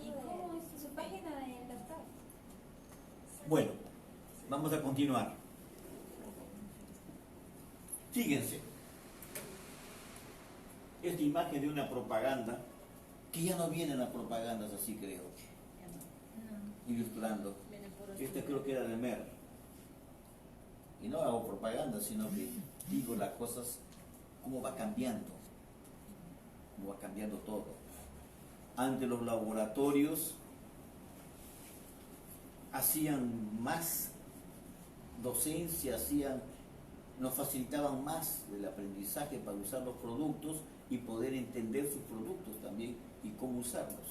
¿Y cómo es su página del doctor? Bueno, vamos a continuar. Fíjense, esta imagen de una propaganda, que ya no vienen las propagandas así, creo, ilustrando. Esta creo que era de Mer. Y no hago propaganda, sino que digo las cosas, cómo va cambiando todo. Antes los laboratorios hacían más docencia, nos facilitaban más el aprendizaje para usar los productos y poder entender sus productos también y cómo usarlos.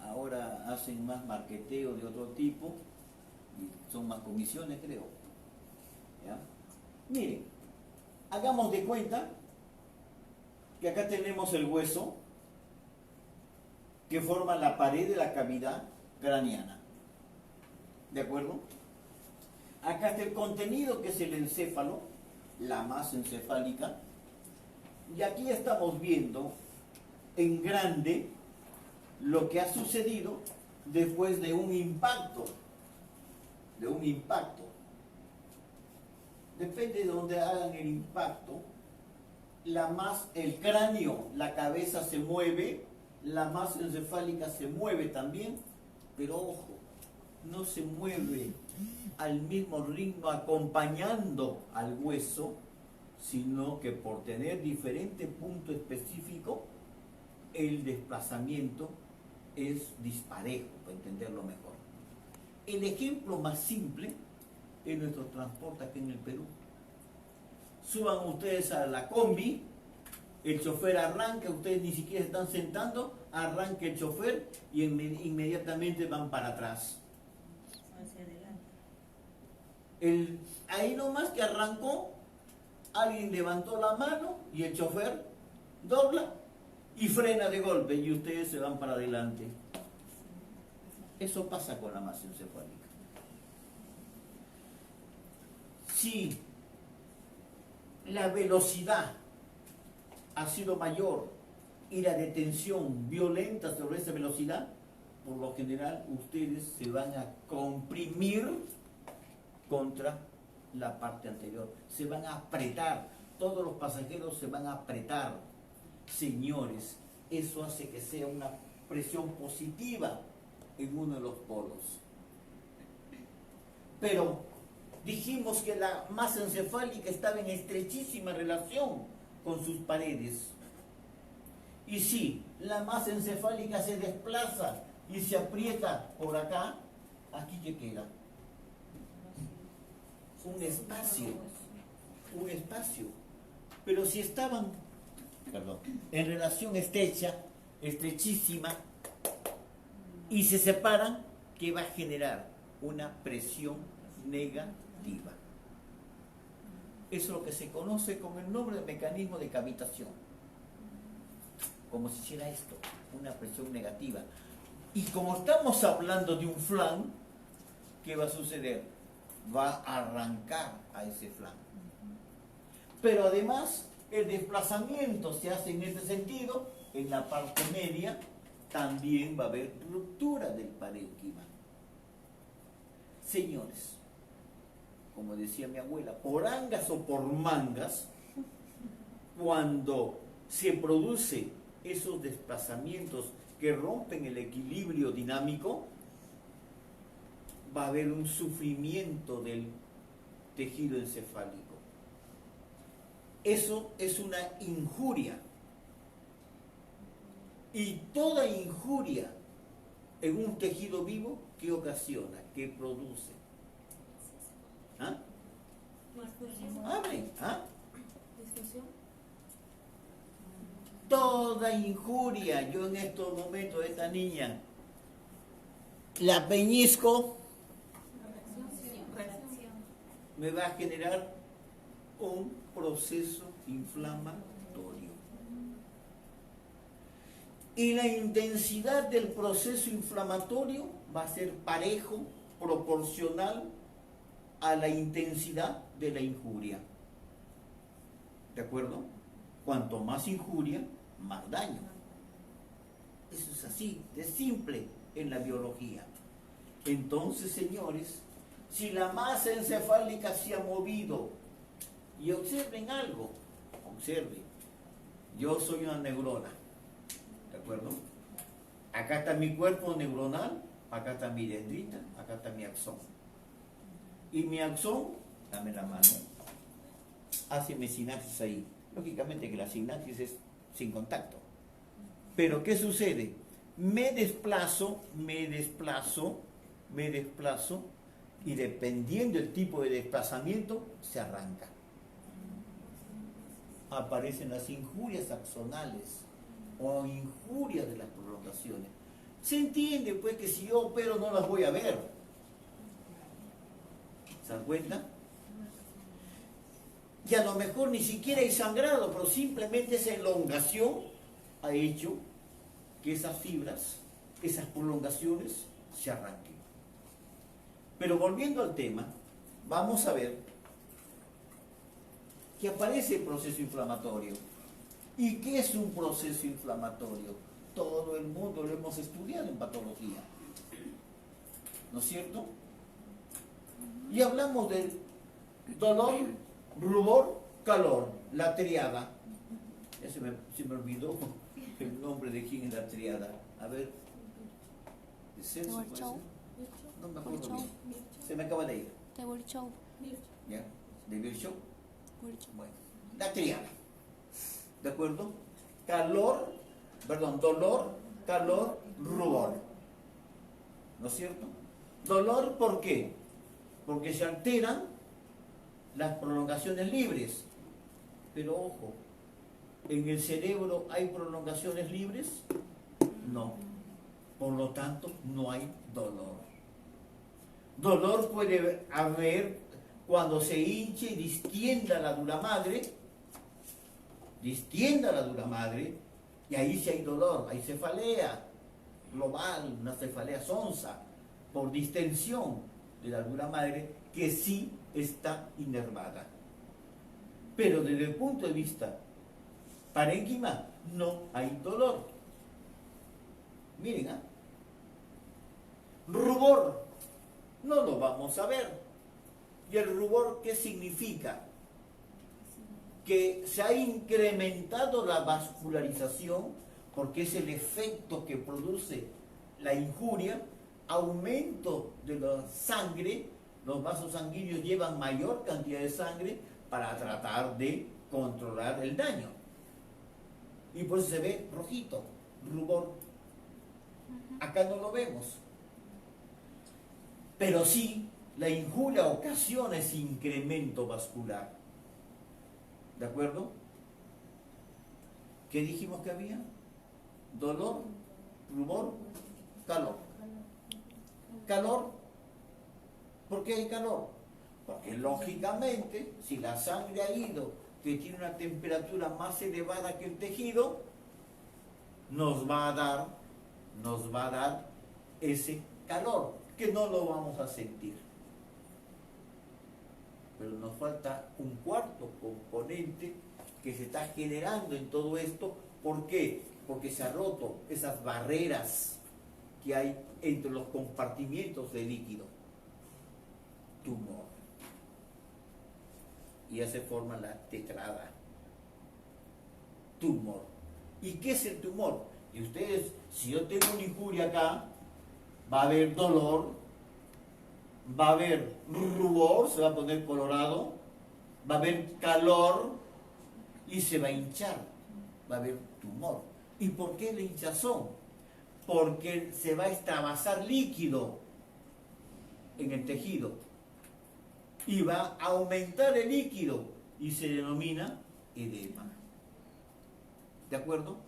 Ahora hacen más marketeo de otro tipo y son más comisiones, creo. ¿Ya? Miren, hagamos de cuenta que acá tenemos el hueso que forma la pared de la cavidad craneana. ¿De acuerdo? Acá está el contenido, que es el encéfalo, la masa encefálica. Y aquí estamos viendo en grande lo que ha sucedido después de un impacto. Depende de donde hagan el impacto, el cráneo, la cabeza se mueve, la masa encefálica se mueve también, pero ojo, no se mueve al mismo ritmo acompañando al hueso, sino que por tener diferente punto específico, el desplazamiento es disparejo, para entenderlo mejor. El ejemplo más simple es nuestro transporte aquí en el Perú. Suban ustedes a la combi, el chofer arranca, ustedes ni siquiera están sentando, arranca el chofer y inmediatamente van para atrás. Hacia adelante. Ahí nomás que arrancó, alguien levantó la mano y el chofer dobla y frena de golpe y ustedes se van para adelante. Eso pasa con la masa encefálica. Si la velocidad ha sido mayor y la detención violenta sobre esa velocidad, por lo general ustedes se van a comprimir contra la parte anterior, se van a apretar, todos los pasajeros se van a apretar. Señores, eso hace que sea una presión positiva en uno de los polos. Pero dijimos que la masa encefálica estaba en estrechísima relación con sus paredes. Y si la masa encefálica se desplaza y se aprieta por acá, aquí que queda un espacio. Pero si estaban, en relación estrecha, estrechísima, y se separan, ¿qué va a generar? Una presión negativa. Eso es lo que se conoce con el nombre de mecanismo de cavitación. Como si hiciera esto, una presión negativa. Y como estamos hablando de un flan, ¿qué va a suceder? Va a arrancar a ese flan. Pero además, el desplazamiento se hace en este sentido, en la parte media, también va a haber ruptura del parénquima. Señores, como decía mi abuela, por angas o por mangas, cuando se produce esos desplazamientos que rompen el equilibrio dinámico, va a haber un sufrimiento del tejido encefálico. Eso es una injuria. Y toda injuria en un tejido vivo, ¿qué ocasiona? ¿Qué produce? ¿Ah? Hablen, ¿ah? Toda injuria, yo en estos momentos, esta niña, la peñisco, me va a generar un proceso inflamatorio. Y la intensidad del proceso inflamatorio va a ser parejo, proporcional a la intensidad de la injuria. ¿De acuerdo? Cuanto más injuria, más daño. Eso es es así, de simple en la biología. Entonces, señores, si la masa encefálica se ha movido, y observen algo, observen, yo soy una neurona, ¿de acuerdo? Acá está mi cuerpo neuronal, acá está mi dendrita, acá está mi axón. Y mi axón, dame la mano, hace mi sinapsis ahí. Lógicamente que la sinapsis es sin contacto. Pero ¿qué sucede? Me desplazo, y dependiendo del tipo de desplazamiento, se arranca. Aparecen las injurias axonales o injurias de las prolongaciones. Se entiende pues que si yo opero no las voy a ver. ¿Se dan cuenta? Y a lo mejor ni siquiera hay sangrado, pero simplemente esa elongación ha hecho que esas fibras, esas prolongaciones se arranquen. Pero volviendo al tema, vamos a ver que aparece el proceso inflamatorio. ¿Y qué es un proceso inflamatorio? Todo el mundo lo hemos estudiado en patología, ¿no es cierto? Y hablamos del dolor, rubor, calor, la triada. Ya se me olvidó el nombre de quién es la triada. A ver, ¿de Celso puede ser? No me acuerdo bien. Se me acaba de ir. De Virchow. ¿Ya? ¿De Virchow? Bueno, la triada. ¿De acuerdo? Dolor, calor, rubor. ¿No es cierto? Dolor, ¿por qué? Porque se alteran las prolongaciones libres. Pero ojo, ¿en el cerebro hay prolongaciones libres? No. Por lo tanto, no hay dolor. Dolor puede haber cuando se hinche y distienda la dura madre, y ahí sí hay dolor, hay cefalea global, una cefalea sonsa, por distensión de la dura madre, que sí está inervada. Pero desde el punto de vista parénquima, no hay dolor. Miren, rubor, no lo vamos a ver. ¿Y el rubor qué significa? Que se ha incrementado la vascularización, porque es el efecto que produce la injuria, aumento de la sangre, los vasos sanguíneos llevan mayor cantidad de sangre para tratar de controlar el daño. Y por eso se ve rojito, rubor. Acá no lo vemos. Pero sí, la injuria ocasiona ese incremento vascular. ¿De acuerdo? ¿Qué dijimos que había? Dolor, rubor, calor. Calor. ¿Por qué hay calor? Porque lógicamente, si la sangre ha ido, que tiene una temperatura más elevada que el tejido, nos va a dar ese calor, que no lo vamos a sentir. Pero nos falta un cuarto componente que se está generando en todo esto. ¿Por qué? Porque se han roto esas barreras que hay entre los compartimientos de líquido. Tumor. Y ya se forma la tetrada. Tumor. ¿Y qué es el tumor? Y ustedes, si yo tengo una injuria acá, va a haber dolor, va a haber rubor, se va a poner colorado, va a haber calor y se va a hinchar, va a haber tumor. ¿Y por qué la hinchazón? Porque se va a extravasar líquido en el tejido y va a aumentar el líquido y se denomina edema. ¿De acuerdo?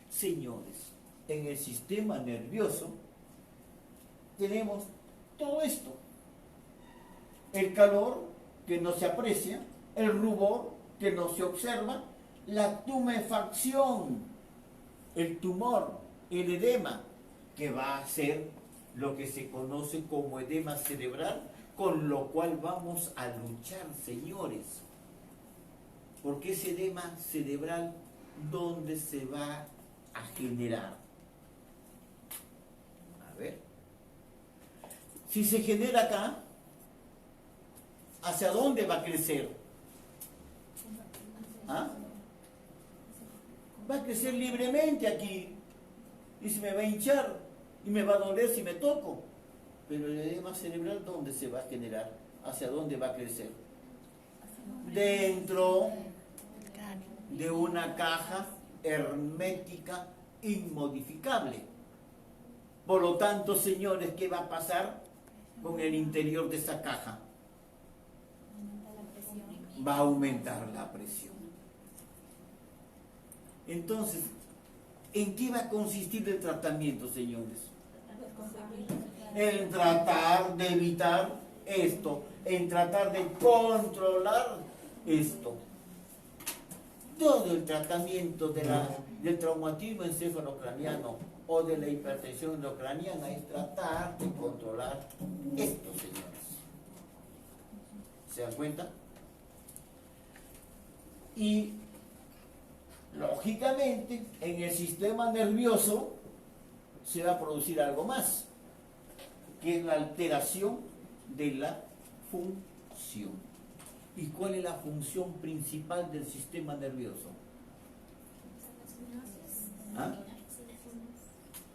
Señores, en el sistema nervioso tenemos todo esto. El calor que no se aprecia, el rubor que no se observa, la tumefacción, el tumor, el edema, que va a ser lo que se conoce como edema cerebral, con lo cual vamos a luchar, señores. Porque ese edema cerebral, ¿dónde se va a generar? Si se genera acá, ¿hacia dónde va a crecer? ¿Ah? Va a crecer libremente aquí. Y se me va a hinchar y me va a doler si me toco. Pero el edema cerebral, ¿dónde se va a generar? ¿Hacia dónde va a crecer? Dentro de una caja hermética inmodificable. Por lo tanto, señores, ¿qué va a pasar con el interior de esa caja? Va a aumentar la presión. Entonces, ¿en qué va a consistir el tratamiento, señores? En tratar de evitar esto, en tratar de controlar esto. Todo el tratamiento del traumatismo encefalocraniano o de la hipertensión endocraniana es tratar de controlar esto, señores. ¿Se dan cuenta? Y lógicamente en el sistema nervioso se va a producir algo más, que es la alteración de la función. ¿Y cuál es la función principal del sistema nervioso? ¿Ah?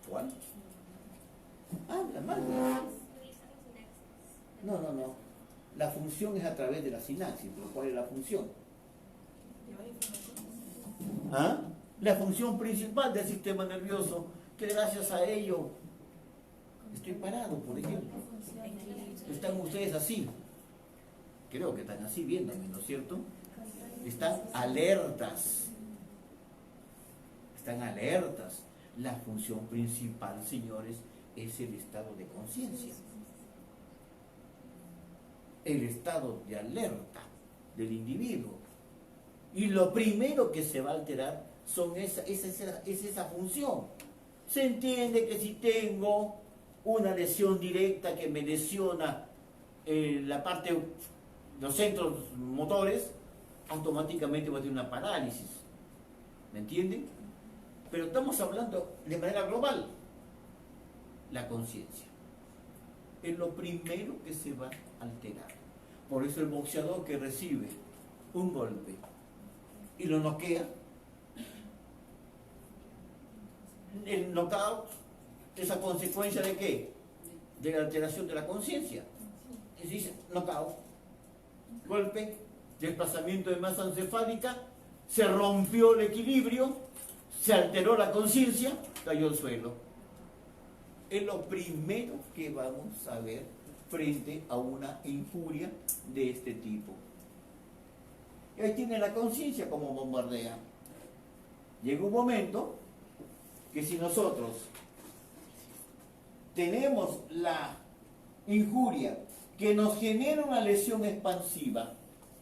¿Cuál? Habla más. No. La función es a través de la sinapsis, pero ¿cuál es la función? ¿Ah? La función principal del sistema nervioso, que gracias a ello estoy parado, por ejemplo. Están ustedes así. Creo que están así viéndome, ¿no es cierto? Están alertas. Están alertas. La función principal, señores, es el estado de conciencia. El estado de alerta del individuo. Y lo primero que se va a alterar es esa función. Se entiende que si tengo una lesión directa que me lesiona la parte, los centros motores, automáticamente voy a tener una parálisis. ¿Me entienden? Pero estamos hablando de manera global. La conciencia es lo primero que se va a alterar. Por eso el boxeador que recibe un golpe y lo noquea, el knockout es a consecuencia de ¿qué? De la alteración de la conciencia. Se dice knockout, golpe, desplazamiento de masa encefálica, se rompió el equilibrio, se alteró la conciencia, cayó al suelo. Es lo primero que vamos a ver frente a una injuria de este tipo. Y ahí tiene la conciencia como bombardea. Llega un momento que si nosotros tenemos la injuria que nos genera una lesión expansiva,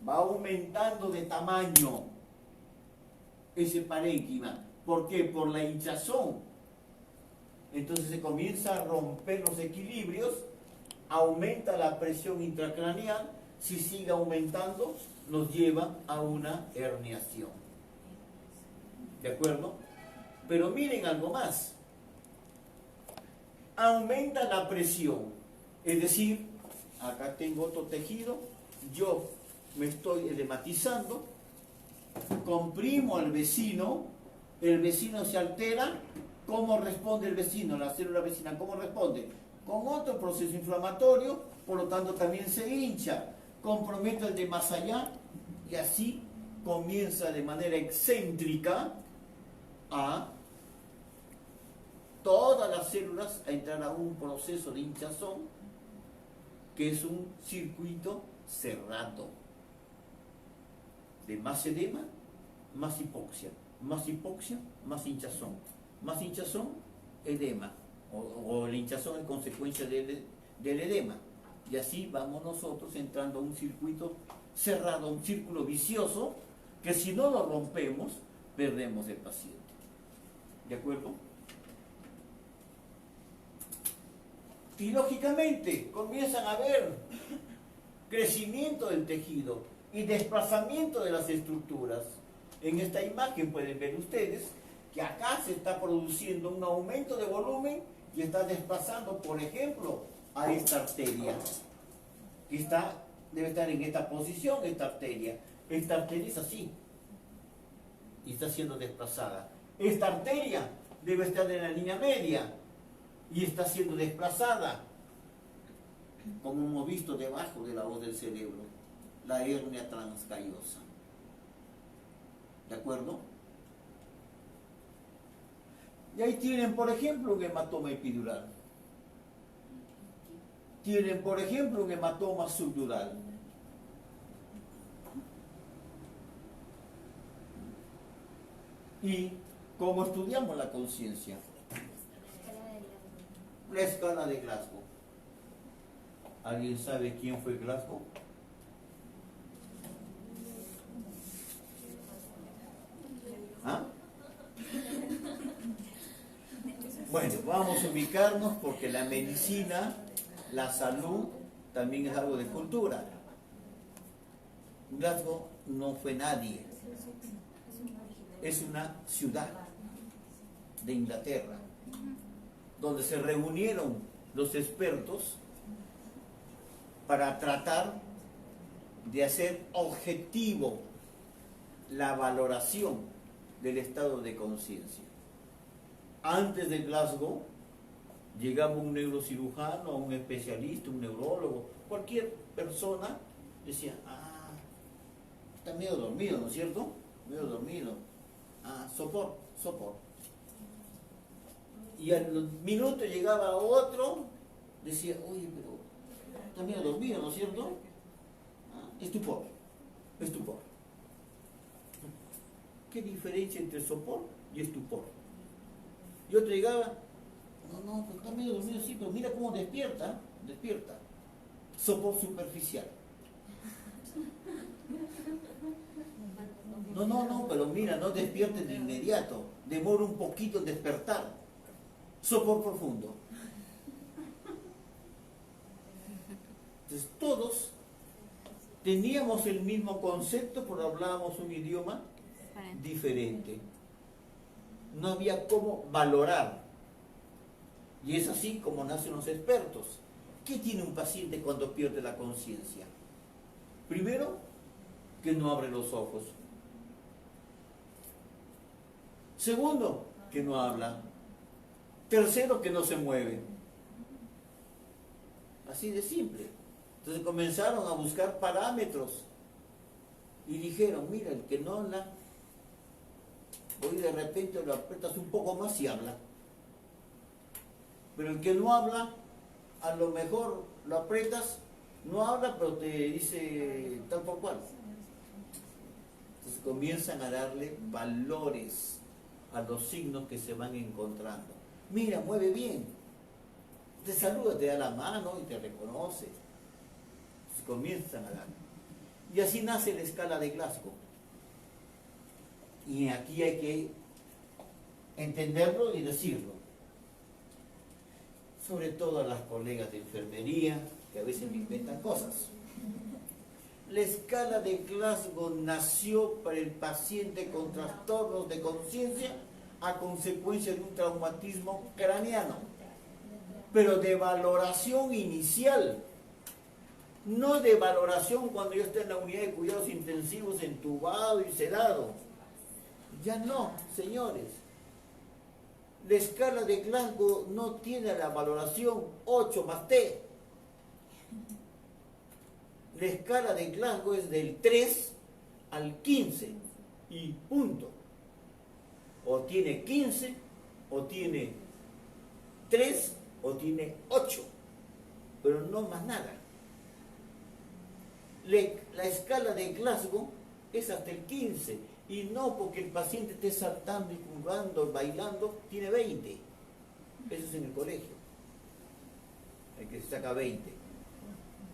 va aumentando de tamaño ese parénquima. ¿Por qué? Por la hinchazón. Entonces se comienza a romper los equilibrios, aumenta la presión intracraneal, si sigue aumentando nos lleva a una herniación. ¿De acuerdo? Pero miren algo más. Aumenta la presión, es decir, acá tengo otro tejido, yo me estoy edematizando, comprimo al vecino, el vecino se altera. ¿Cómo responde el vecino, la célula vecina? ¿Cómo responde? Con otro proceso inflamatorio, por lo tanto también se hincha, compromete el de más allá y así comienza de manera excéntrica a todas las células a entrar a un proceso de hinchazón que es un circuito cerrado de más edema, más hipoxia, más hipoxia, más hinchazón. Más hinchazón, edema, o el hinchazón es consecuencia del edema. Y así vamos nosotros entrando a un circuito cerrado, un círculo vicioso, que si no lo rompemos, perdemos el paciente. ¿De acuerdo? Y lógicamente comienzan a haber crecimiento del tejido y desplazamiento de las estructuras. En esta imagen pueden ver ustedes que acá se está produciendo un aumento de volumen y está desplazando, por ejemplo, a esta arteria, que debe estar en esta posición, esta arteria. Esta arteria es así, y está siendo desplazada. Esta arteria debe estar en la línea media, y está siendo desplazada, como hemos visto debajo de la voz del cerebro, la hernia transcallosa. ¿De acuerdo? Y ahí tienen, por ejemplo, un hematoma epidural. Tienen, por ejemplo, un hematoma subdural. ¿Y cómo estudiamos la conciencia? La escala de Glasgow. ¿Alguien sabe quién fue Glasgow? ¿Ah? Bueno, vamos a ubicarnos porque la medicina, la salud, también es algo de cultura. Glasgow no fue nadie. Es una ciudad de Inglaterra, donde se reunieron los expertos para tratar de hacer objetivo la valoración del estado de conciencia. Antes de Glasgow llegaba un neurocirujano, un especialista, un neurólogo, cualquier persona decía, está medio dormido, ¿no es cierto? Medio dormido. Sopor. Y a los minutos llegaba otro, decía, oye, pero está medio dormido, ¿no es cierto? Estupor. ¿Qué diferencia entre sopor y estupor? Y otro llegaba, no, pues está medio dormido, sí, pero mira cómo despierta. Sopor superficial. No, pero mira, no despierte de inmediato, demora un poquito en despertar. Sopor profundo. Entonces todos teníamos el mismo concepto, pero hablábamos un idioma diferente. No había cómo valorar. Y es así como nacen los expertos. ¿Qué tiene un paciente cuando pierde la conciencia? Primero, que no abre los ojos. Segundo, que no habla. Tercero, que no se mueve. Así de simple. Entonces comenzaron a buscar parámetros y dijeron, mira, el que no habla, hoy de repente lo aprietas un poco más y habla. Pero el que no habla, a lo mejor lo aprietas, no habla, pero te dice tal por cual. Entonces comienzan a darle valores a los signos que se van encontrando. Mira, mueve bien. Te saluda, te da la mano y te reconoce. Entonces comienzan a dar. Y así nace la escala de Glasgow. Y aquí hay que entenderlo y decirlo. Sobre todo a las colegas de enfermería, que a veces me inventan cosas. La escala de Glasgow nació para el paciente con trastornos de conciencia a consecuencia de un traumatismo craneano, pero de valoración inicial, no de valoración cuando yo esté en la unidad de cuidados intensivos entubado y sedado. Ya no, señores. La escala de Glasgow no tiene la valoración 8 más T. La escala de Glasgow es del 3 al 15 y punto. O tiene 15, o tiene 3, o tiene 8, pero no más nada. La escala de Glasgow es hasta el 15, y no porque el paciente esté saltando y jugando, bailando, tiene 20. Eso es en el colegio. El que se saca 20.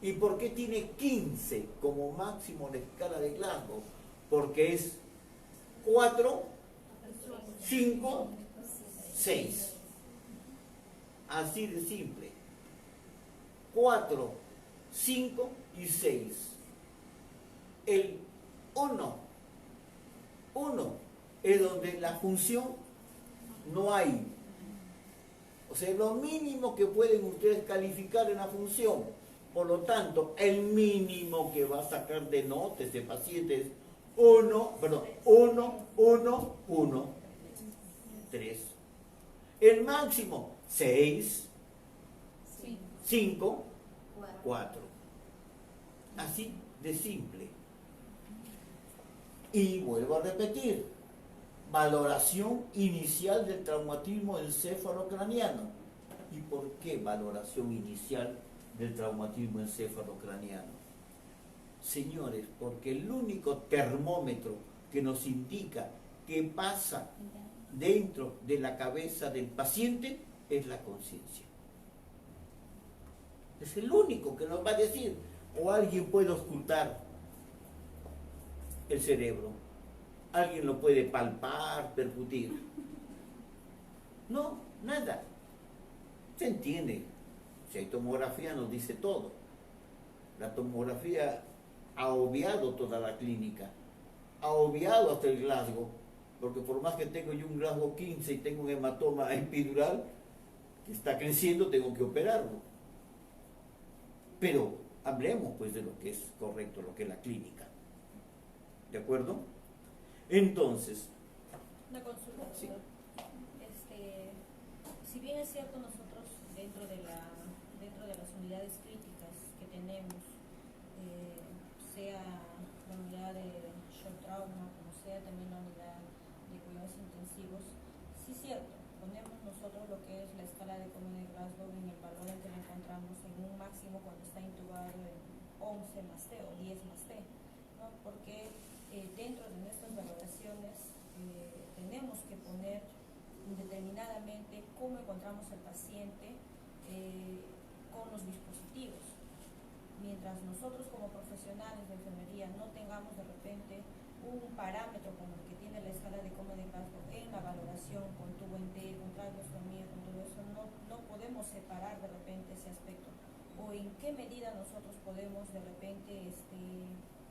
¿Y por qué tiene 15 como máximo la escala de Glasgow? Porque es 4, 5, 6. Así de simple. 4, 5 y 6. El 1 es donde la función no hay. O sea, es lo mínimo que pueden ustedes calificar en la función. Por lo tanto, el mínimo que va a sacar de nota ese paciente es 1, 3. El máximo, 6, Sí. 5, 4. Así de simple. Y vuelvo a repetir, valoración inicial del traumatismo encéfalo-craneano. ¿Y por qué valoración inicial del traumatismo encéfalo-craneano? Señores, porque el único termómetro que nos indica qué pasa dentro de la cabeza del paciente es la conciencia. Es el único que nos va a decir, o alguien puede ocultar el cerebro, alguien lo puede palpar, percutir. No, nada. Se entiende. Si hay tomografía nos dice todo. La tomografía ha obviado toda la clínica, ha obviado hasta el Glasgow, porque por más que tengo yo un Glasgow 15 y tengo un hematoma epidural que está creciendo, tengo que operarlo. Pero hablemos pues de lo que es correcto, lo que es la clínica. ¿De acuerdo? Entonces, Una consulta, Sí. doctor. Si bien es cierto nosotros dentro de las unidades críticas que tenemos, sea la unidad de shock trauma, como sea también la unidad de cuidados intensivos, sí es cierto, ponemos nosotros lo que es la escala de Komen de Glasgow en el valor en que lo encontramos en un máximo cuando está intubado en 11 más T o 10 más T, ¿no? Porque dentro de nuestras valoraciones tenemos que poner indeterminadamente cómo encontramos al paciente con los dispositivos. Mientras nosotros como profesionales de enfermería no tengamos de repente un parámetro como el que tiene la escala de Komen de Glasgow en la valoración con tubo en T, con traqueostomía, con todo eso, no podemos separar de repente ese aspecto. O en qué medida nosotros podemos de repente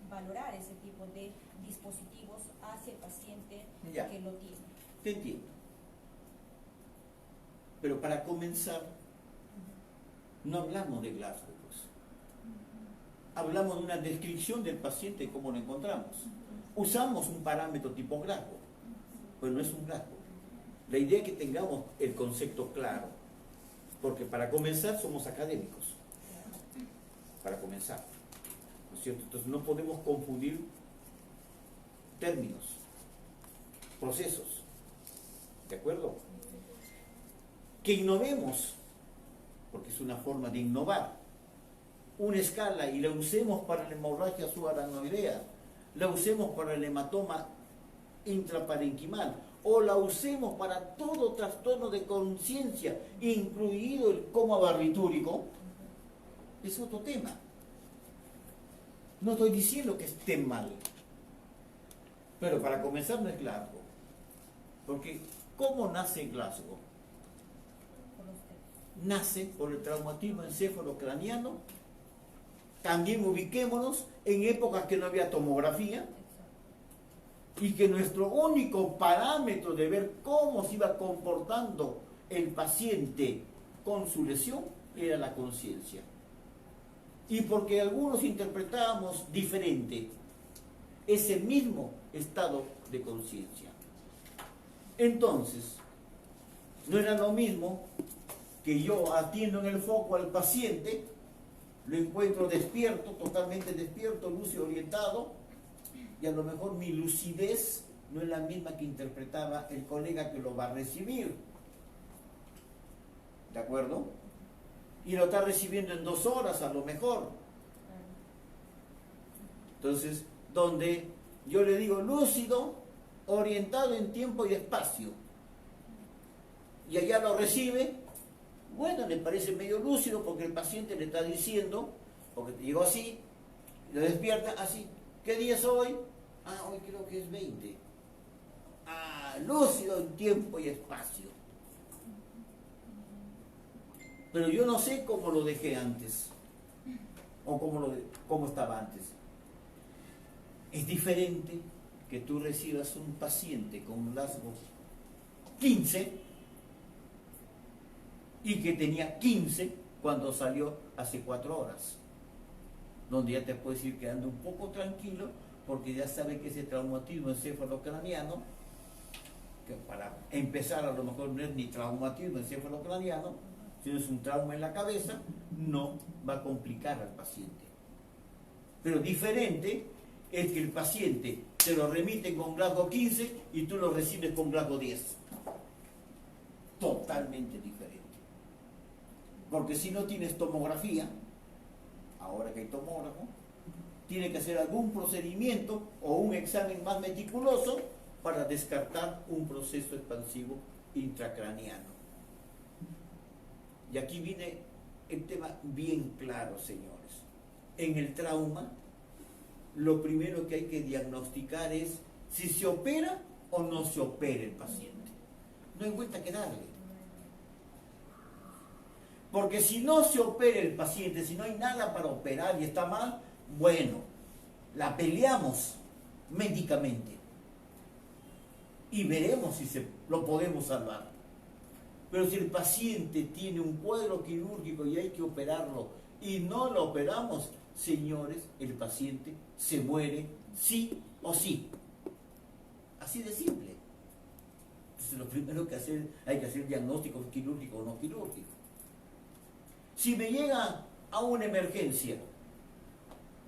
valorar ese tipo de dispositivos hacia el paciente Ya. que lo tiene. te entiendo. Pero para comenzar, no hablamos de Glasgow, pues. Hablamos de una descripción del paciente, cómo lo encontramos. Usamos un parámetro tipo Glasgow, pero no es un Glasgow. La idea es que tengamos el concepto claro, porque para comenzar somos académicos. Para comenzar, ¿no es cierto? Entonces no podemos confundir términos, procesos, ¿de acuerdo? Que innovemos, porque es una forma de innovar, una escala y la usemos para la hemorragia subaracnoidea, la usemos para el hematoma intraparenquimal, o la usemos para todo trastorno de conciencia, incluido el coma barbitúrico, es otro tema. No estoy diciendo que esté mal, pero para comenzar no es Glasgow, porque ¿cómo nace Glasgow? Por usted. Nace por el traumatismo encéfalo-craneano. También ubiquémonos en épocas que no había tomografía y que nuestro único parámetro de ver cómo se iba comportando el paciente con su lesión era la conciencia. Y porque algunos interpretábamos diferente ese mismo estado de conciencia. Entonces, no era lo mismo que yo atiendo en el foco al paciente, lo encuentro despierto, totalmente despierto, lúcido, orientado, y a lo mejor mi lucidez no es la misma que interpretaba el colega que lo va a recibir. ¿De acuerdo? Y lo está recibiendo en 2 horas a lo mejor. Entonces, donde yo le digo lúcido, orientado en tiempo y espacio, y allá lo recibe, bueno, le parece medio lúcido porque el paciente le está diciendo, porque te llegó así, lo despierta así, ¿qué día es hoy? Ah, hoy creo que es 20. Ah, lúcido en tiempo y espacio. Pero yo no sé cómo lo dejé antes, o cómo estaba antes. Es diferente que tú recibas un paciente con Glasgow 15 y que tenía 15 cuando salió hace 4 horas, donde ya te puedes ir quedando un poco tranquilo porque ya sabes que ese traumatismo encefalocraniano, que para empezar a lo mejor no es ni traumatismo encefalocraniano, sino es un trauma en la cabeza, no va a complicar al paciente. Pero diferente es que el paciente te lo remite con grado 15 y tú lo recibes con grado 10. Totalmente diferente. Porque si no tienes tomografía, ahora que hay tomógrafo, tiene que hacer algún procedimiento o un examen más meticuloso para descartar un proceso expansivo intracraniano. Y aquí viene el tema bien claro, señores. En el trauma, lo primero que hay que diagnosticar es si se opera o no se opera el paciente. No hay vuelta que darle. Porque si no se opera el paciente, si no hay nada para operar y está mal, bueno, la peleamos médicamente y veremos si lo podemos salvar. Pero si el paciente tiene un cuadro quirúrgico y hay que operarlo y no lo operamos, señores, el paciente se muere sí o sí. Así de simple. Entonces lo primero que hay que hacer diagnóstico quirúrgico o no quirúrgico. Si me llega a una emergencia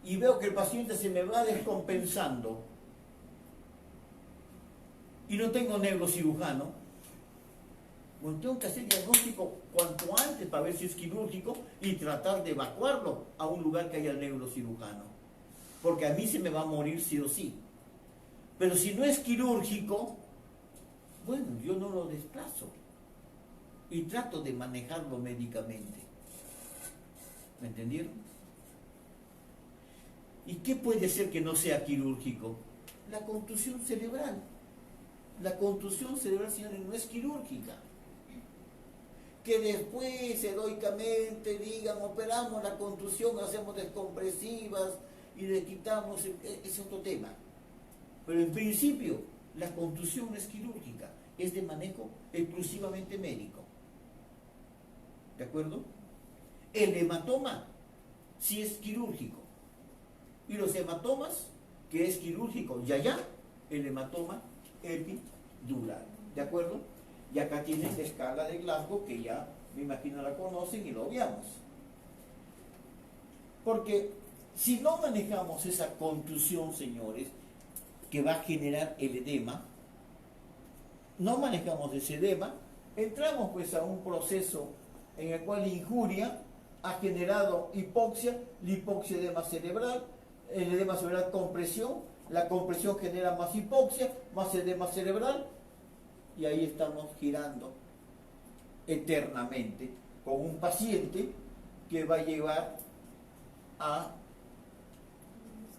y veo que el paciente se me va descompensando y no tengo neurocirujano, bueno, tengo que hacer diagnóstico cuanto antes para ver si es quirúrgico y tratar de evacuarlo a un lugar que haya neurocirujano. Porque a mí se me va a morir sí o sí. Pero si no es quirúrgico, bueno, yo no lo desplazo y trato de manejarlo médicamente. ¿Me entendieron? ¿Y qué puede ser que no sea quirúrgico? La contusión cerebral. La contusión cerebral, señores, no es quirúrgica. Que después, heroicamente, digan, operamos la contusión, hacemos descompresivas y le quitamos, es otro tema. Pero en principio, la contusión no es quirúrgica, es de manejo exclusivamente médico. ¿De acuerdo? El hematoma sí es quirúrgico. Y los hematomas, que es quirúrgico, ya, el hematoma epidural. ¿De acuerdo? Y acá tienen la escala de Glasgow, que ya me imagino la conocen y lo obviamos. Porque si no manejamos esa contusión, señores, que va a generar el edema, no manejamos ese edema, entramos pues a un proceso en el cual la injuria ha generado hipoxia, la hipoxia edema cerebral, el edema cerebral compresión, la compresión genera más hipoxia, más edema cerebral, y ahí estamos girando eternamente con un paciente que va a llevar a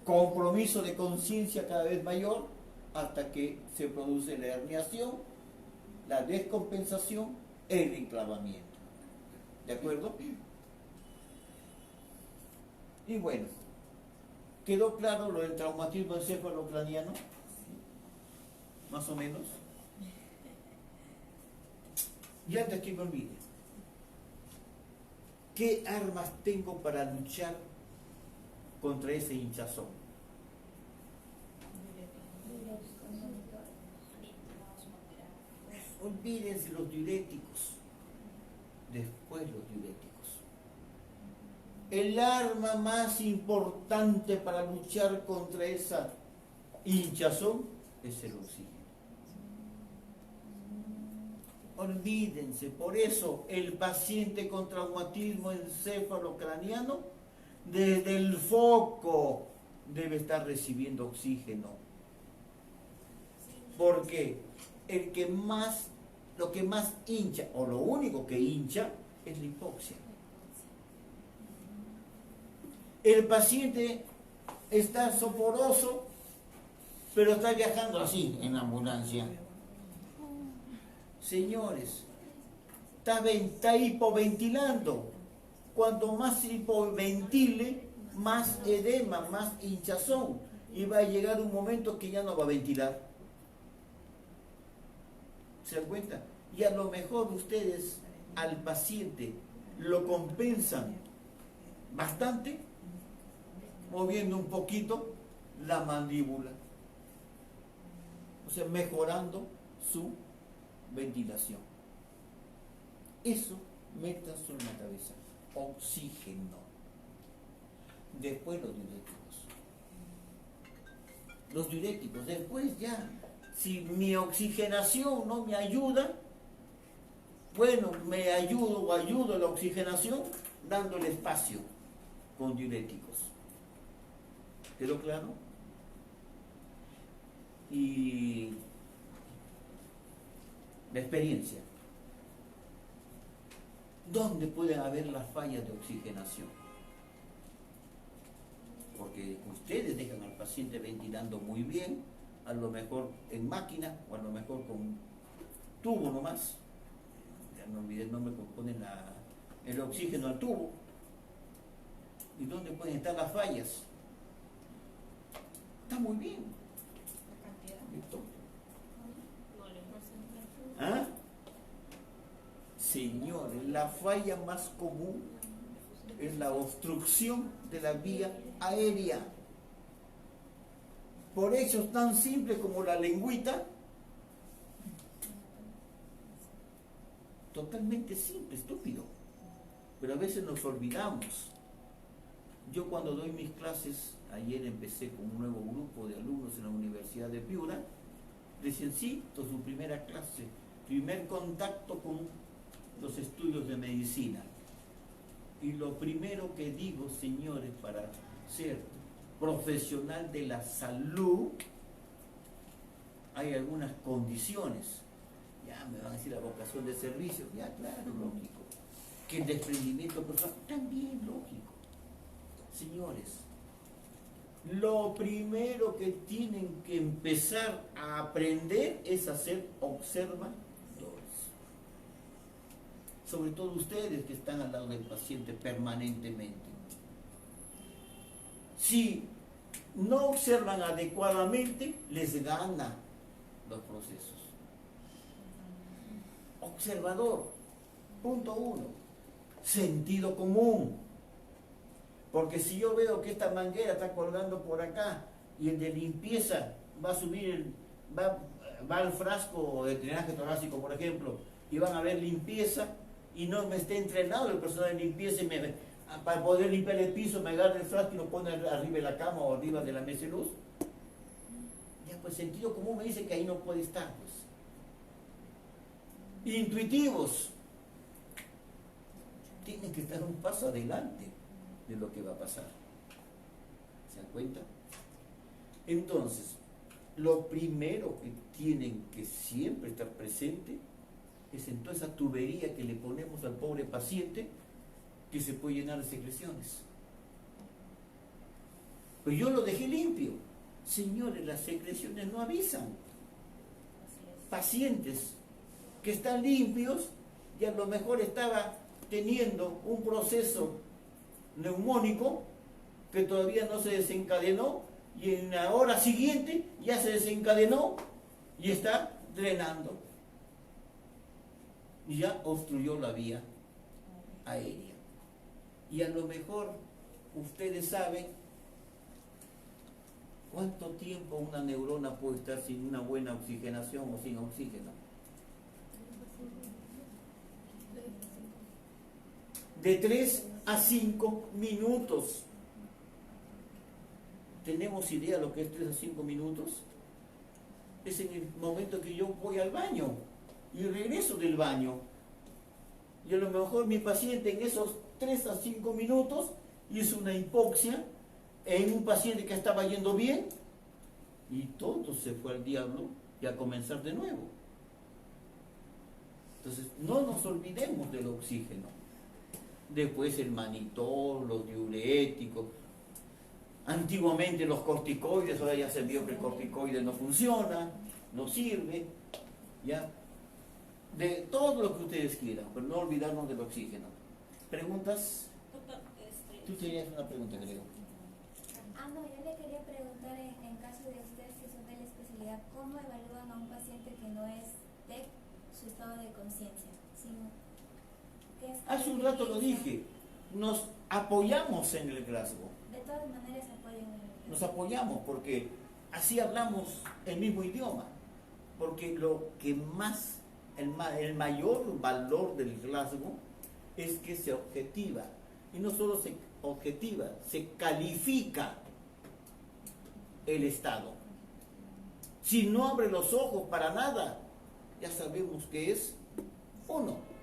compromiso de conciencia cada vez mayor hasta que se produce la herniación, la descompensación, el enclavamiento. ¿De acuerdo? Y bueno, ¿quedó claro lo del traumatismo encefalocraniano? Más o menos. Y antes que me olvide, ¿qué armas tengo para luchar contra ese hinchazón? Olvídense los diuréticos, después los diuréticos. El arma más importante para luchar contra esa hinchazón es el oxígeno. Olvídense, por eso el paciente con traumatismo encefalocraniano desde el foco debe estar recibiendo oxígeno. Porque lo que más hincha, o lo único que hincha, es la hipoxia. El paciente está soporoso, pero está viajando así en la ambulancia. Señores, está hipoventilando. Cuanto más hipoventile, más edema, más hinchazón. Y va a llegar un momento que ya no va a ventilar. ¿Se dan cuenta? Y a lo mejor ustedes al paciente lo compensan bastante, moviendo un poquito la mandíbula, o sea, mejorando su ventilación. Eso, métaselo en la cabeza, oxígeno. Después los diuréticos. Los diuréticos, después ya, si mi oxigenación no me ayuda, bueno, me ayudo a la oxigenación dándole espacio con diuréticos. ¿Quedó claro? Y la experiencia. ¿Dónde pueden haber las fallas de oxigenación? Porque ustedes dejan al paciente ventilando muy bien, a lo mejor en máquina o a lo mejor con tubo nomás. Ya me olvidé el nombre, que ponen el oxígeno al tubo. ¿Y dónde pueden estar las fallas? Está muy bien. La cantidad. ¿Listo? No le ¿Ah? Señores, la falla más común es la obstrucción de la vía aérea. Por hechos tan simples como la lengüita, totalmente simple, estúpido, pero a veces nos olvidamos. Yo cuando doy mis clases, ayer empecé con un nuevo grupo de alumnos en la Universidad de Piura, reciéncito su primera clase, primer contacto con los estudios de medicina. Y lo primero que digo, señores, para ser profesional de la salud, hay algunas condiciones. Ya me van a decir la vocación de servicio, ya claro, lógico. Que el desprendimiento personal, también lógico. Señores, lo primero que tienen que empezar a aprender es a ser observadores. Sobre todo ustedes que están al lado del paciente permanentemente. Si no observan adecuadamente, les gana los procesos. Observador, punto 1. Sentido común. Porque si yo veo que esta manguera está colgando por acá y el de limpieza va a subir, va al frasco de drenaje torácico, por ejemplo, y van a ver limpieza, y no me esté entrenado el personal de limpieza y para poder limpiar el piso me agarra el frasco y lo pone arriba de la cama o arriba de la mesa de luz, ya pues sentido común me dice que ahí no puede estar, pues. Intuitivos, tienen que estar un paso adelante de lo que va a pasar. ¿Se dan cuenta? Entonces, lo primero que tienen que siempre estar presente es en toda esa tubería que le ponemos al pobre paciente que se puede llenar de secreciones. Pues yo lo dejé limpio. Señores, las secreciones no avisan. Pacientes que están limpios y a lo mejor estaba teniendo un proceso neumónico que todavía no se desencadenó y en la hora siguiente ya se desencadenó y está drenando y ya obstruyó la vía aérea. Y a lo mejor ustedes saben cuánto tiempo una neurona puede estar sin una buena oxigenación o sin oxígeno. De 3 a 5 minutos. ¿Tenemos idea de lo que es 3 a 5 minutos? Es en el momento que yo voy al baño y regreso del baño. Y a lo mejor mi paciente en esos 3 a 5 minutos hizo una hipoxia en un paciente que estaba yendo bien y todo se fue al diablo y a comenzar de nuevo. Entonces, no nos olvidemos del oxígeno. Después el manitol, los diuréticos. Antiguamente los corticoides, ahora ya se vio que el corticoide no funciona, no sirve, ¿ya? De todo lo que ustedes quieran, pero no olvidarnos del oxígeno. ¿Preguntas? Doctor, Tú tenías una pregunta, creo. No, yo le quería preguntar en caso de ustedes que son de la especialidad, ¿cómo evalúan a un paciente que no es TEC su estado de conciencia? que es Hace un rato lo dije, nos apoyamos en el Glasgow. De todas maneras apoyan el Nos apoyamos porque así hablamos el mismo idioma. Porque lo que más, el mayor valor del Glasgow es que se objetiva. Y no solo se objetiva, se califica el Estado. Si no abre los ojos para nada, ya sabemos que es 1.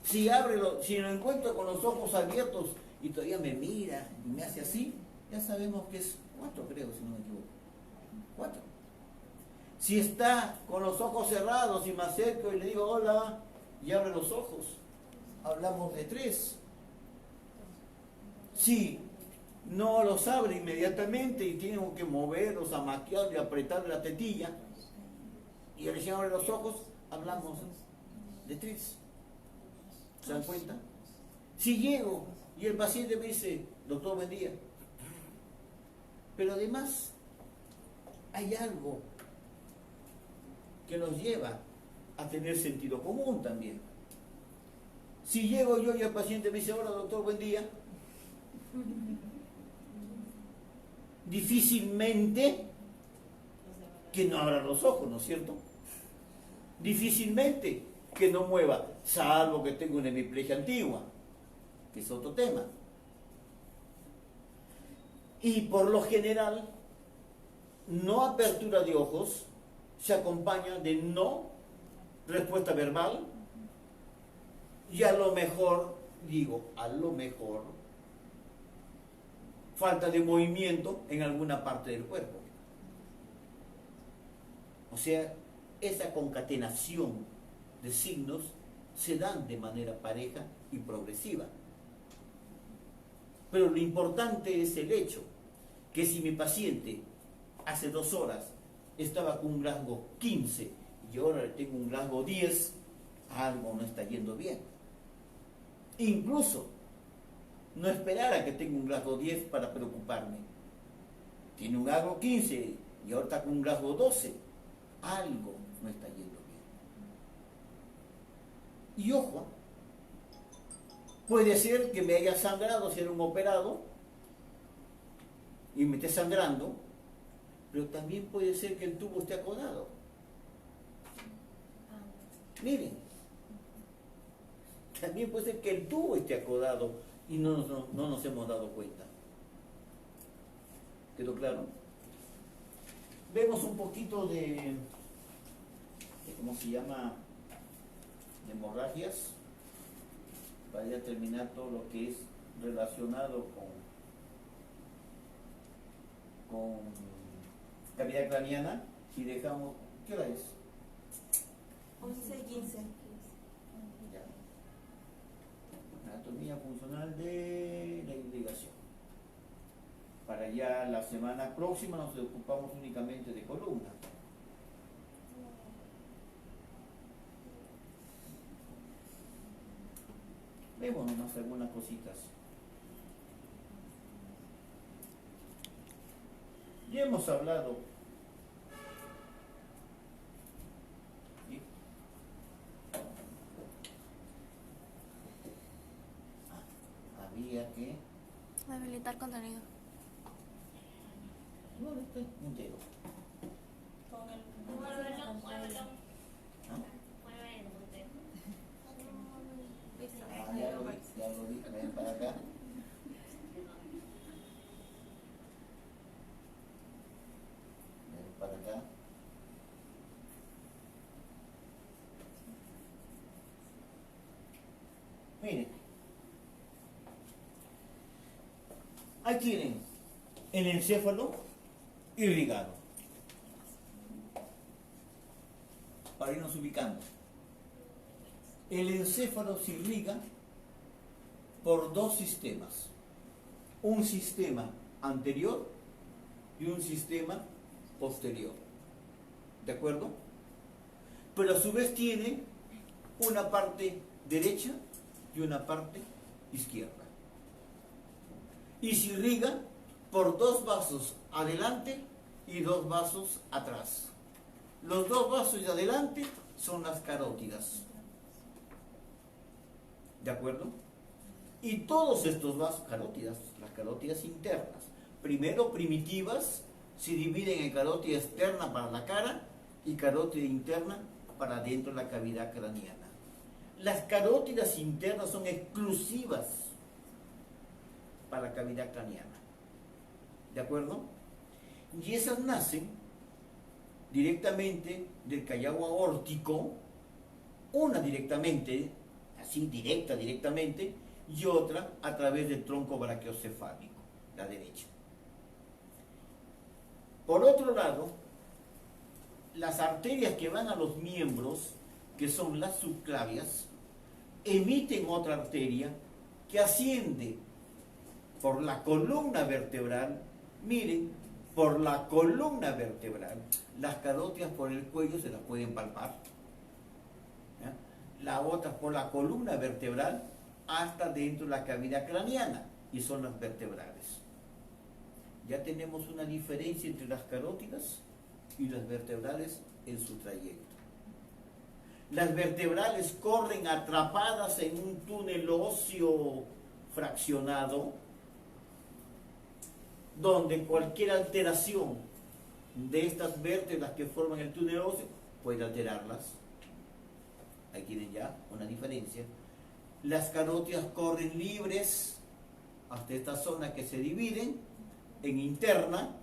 Si lo encuentro con los ojos abiertos y todavía me mira y me hace así, ya sabemos que es 4, creo, si no me equivoco. 4. Si está con los ojos cerrados y me acerco y le digo hola y abre los ojos, hablamos de 3. Si no los abre inmediatamente y tengo que moverlos, amaquearle, apretarle la tetilla y recién abre los ojos, hablamos de 3. ¿Se dan cuenta? Si llego y el paciente me dice, doctor, buen día, pero además hay algo que nos lleva a tener sentido común también. Si llego yo y el paciente me dice, hola doctor, buen día, difícilmente que no abra los ojos, ¿no es cierto? Difícilmente que no mueva, salvo que tenga una hemiplegia antigua, que es otro tema. Y por lo general, no apertura de ojos se acompaña de no respuesta verbal y a lo mejor, falta de movimiento en alguna parte del cuerpo. O sea, esa concatenación de signos se dan de manera pareja y progresiva. Pero lo importante es el hecho que si mi paciente hace 2 horas estaba con un Glasgow 15 y ahora tengo un Glasgow 10, algo no está yendo bien. Incluso no esperar a que tenga un Glasgow 10 para preocuparme. Tiene un Glasgow 15 y ahora está con un Glasgow 12, algo no está yendo bien. Y ojo, puede ser que me haya sangrado si era un operado y me esté sangrando, pero también puede ser que el tubo esté acodado. Miren, también puede ser que el tubo esté acodado y no nos hemos dado cuenta. ¿Quedó claro? Vemos un poquito de ¿cómo se llama? De hemorragias, para ya terminar todo lo que es relacionado con cavidad craneana. Si dejamos, ¿qué hora es? 11:15. Ya. Anatomía funcional de la irrigación. Para ya la semana próxima nos ocupamos únicamente de columna. Vemos nomás algunas cositas. Ya hemos hablado. ¿Sí? Había que... Habilitar contenido. No, está entero. Con el ¿Ah? Ya lo vi, ven para acá. Ven para acá. Miren, ahí tienen el encéfalo irrigado. Para irnos ubicando. El encéfalo se irriga por 2 sistemas. Un sistema anterior y un sistema posterior. ¿De acuerdo? Pero a su vez tiene una parte derecha y una parte izquierda. Y se irriga por 2 vasos adelante y 2 vasos atrás. Los 2 vasos de adelante son las carótidas. ¿De acuerdo? Y todos estos vasos carótidas, las carótidas internas, primero primitivas, se dividen en carótida externa para la cara y carótida interna para dentro de la cavidad craneana. Las carótidas internas son exclusivas para la cavidad craneana. ¿De acuerdo? Y esas nacen directamente del callao aórtico, una directamente, así directamente, y otra a través del tronco brachiocefálico, la derecha. Por otro lado, las arterias que van a los miembros, que son las subclavias, emiten otra arteria que asciende por la columna vertebral. Miren, por la columna vertebral, las carótidas por el cuello se las pueden palpar. ¿Ya? La otra por la columna vertebral hasta dentro de la cavidad craneana, y son las vertebrales. Ya tenemos una diferencia entre las carótidas y las vertebrales en su trayecto. Las vertebrales corren atrapadas en un túnel óseo fraccionado, donde cualquier alteración de estas vértebras que forman el túnel óseo puede alterarlas. Ahí tienen ya una diferencia. Las carótidas corren libres hasta esta zona, que se dividen en interna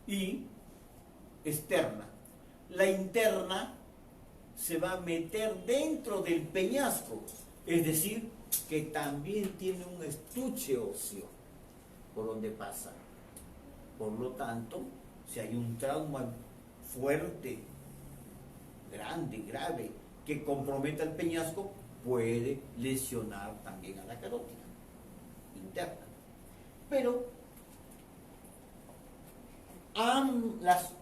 y externa. La interna se va a meter dentro del peñasco, es decir, que también tiene un estuche óseo por donde pasa. Por lo tanto, si hay un trauma fuerte, grande, grave, que comprometa el peñasco, puede lesionar también a la carótida interna. Pero las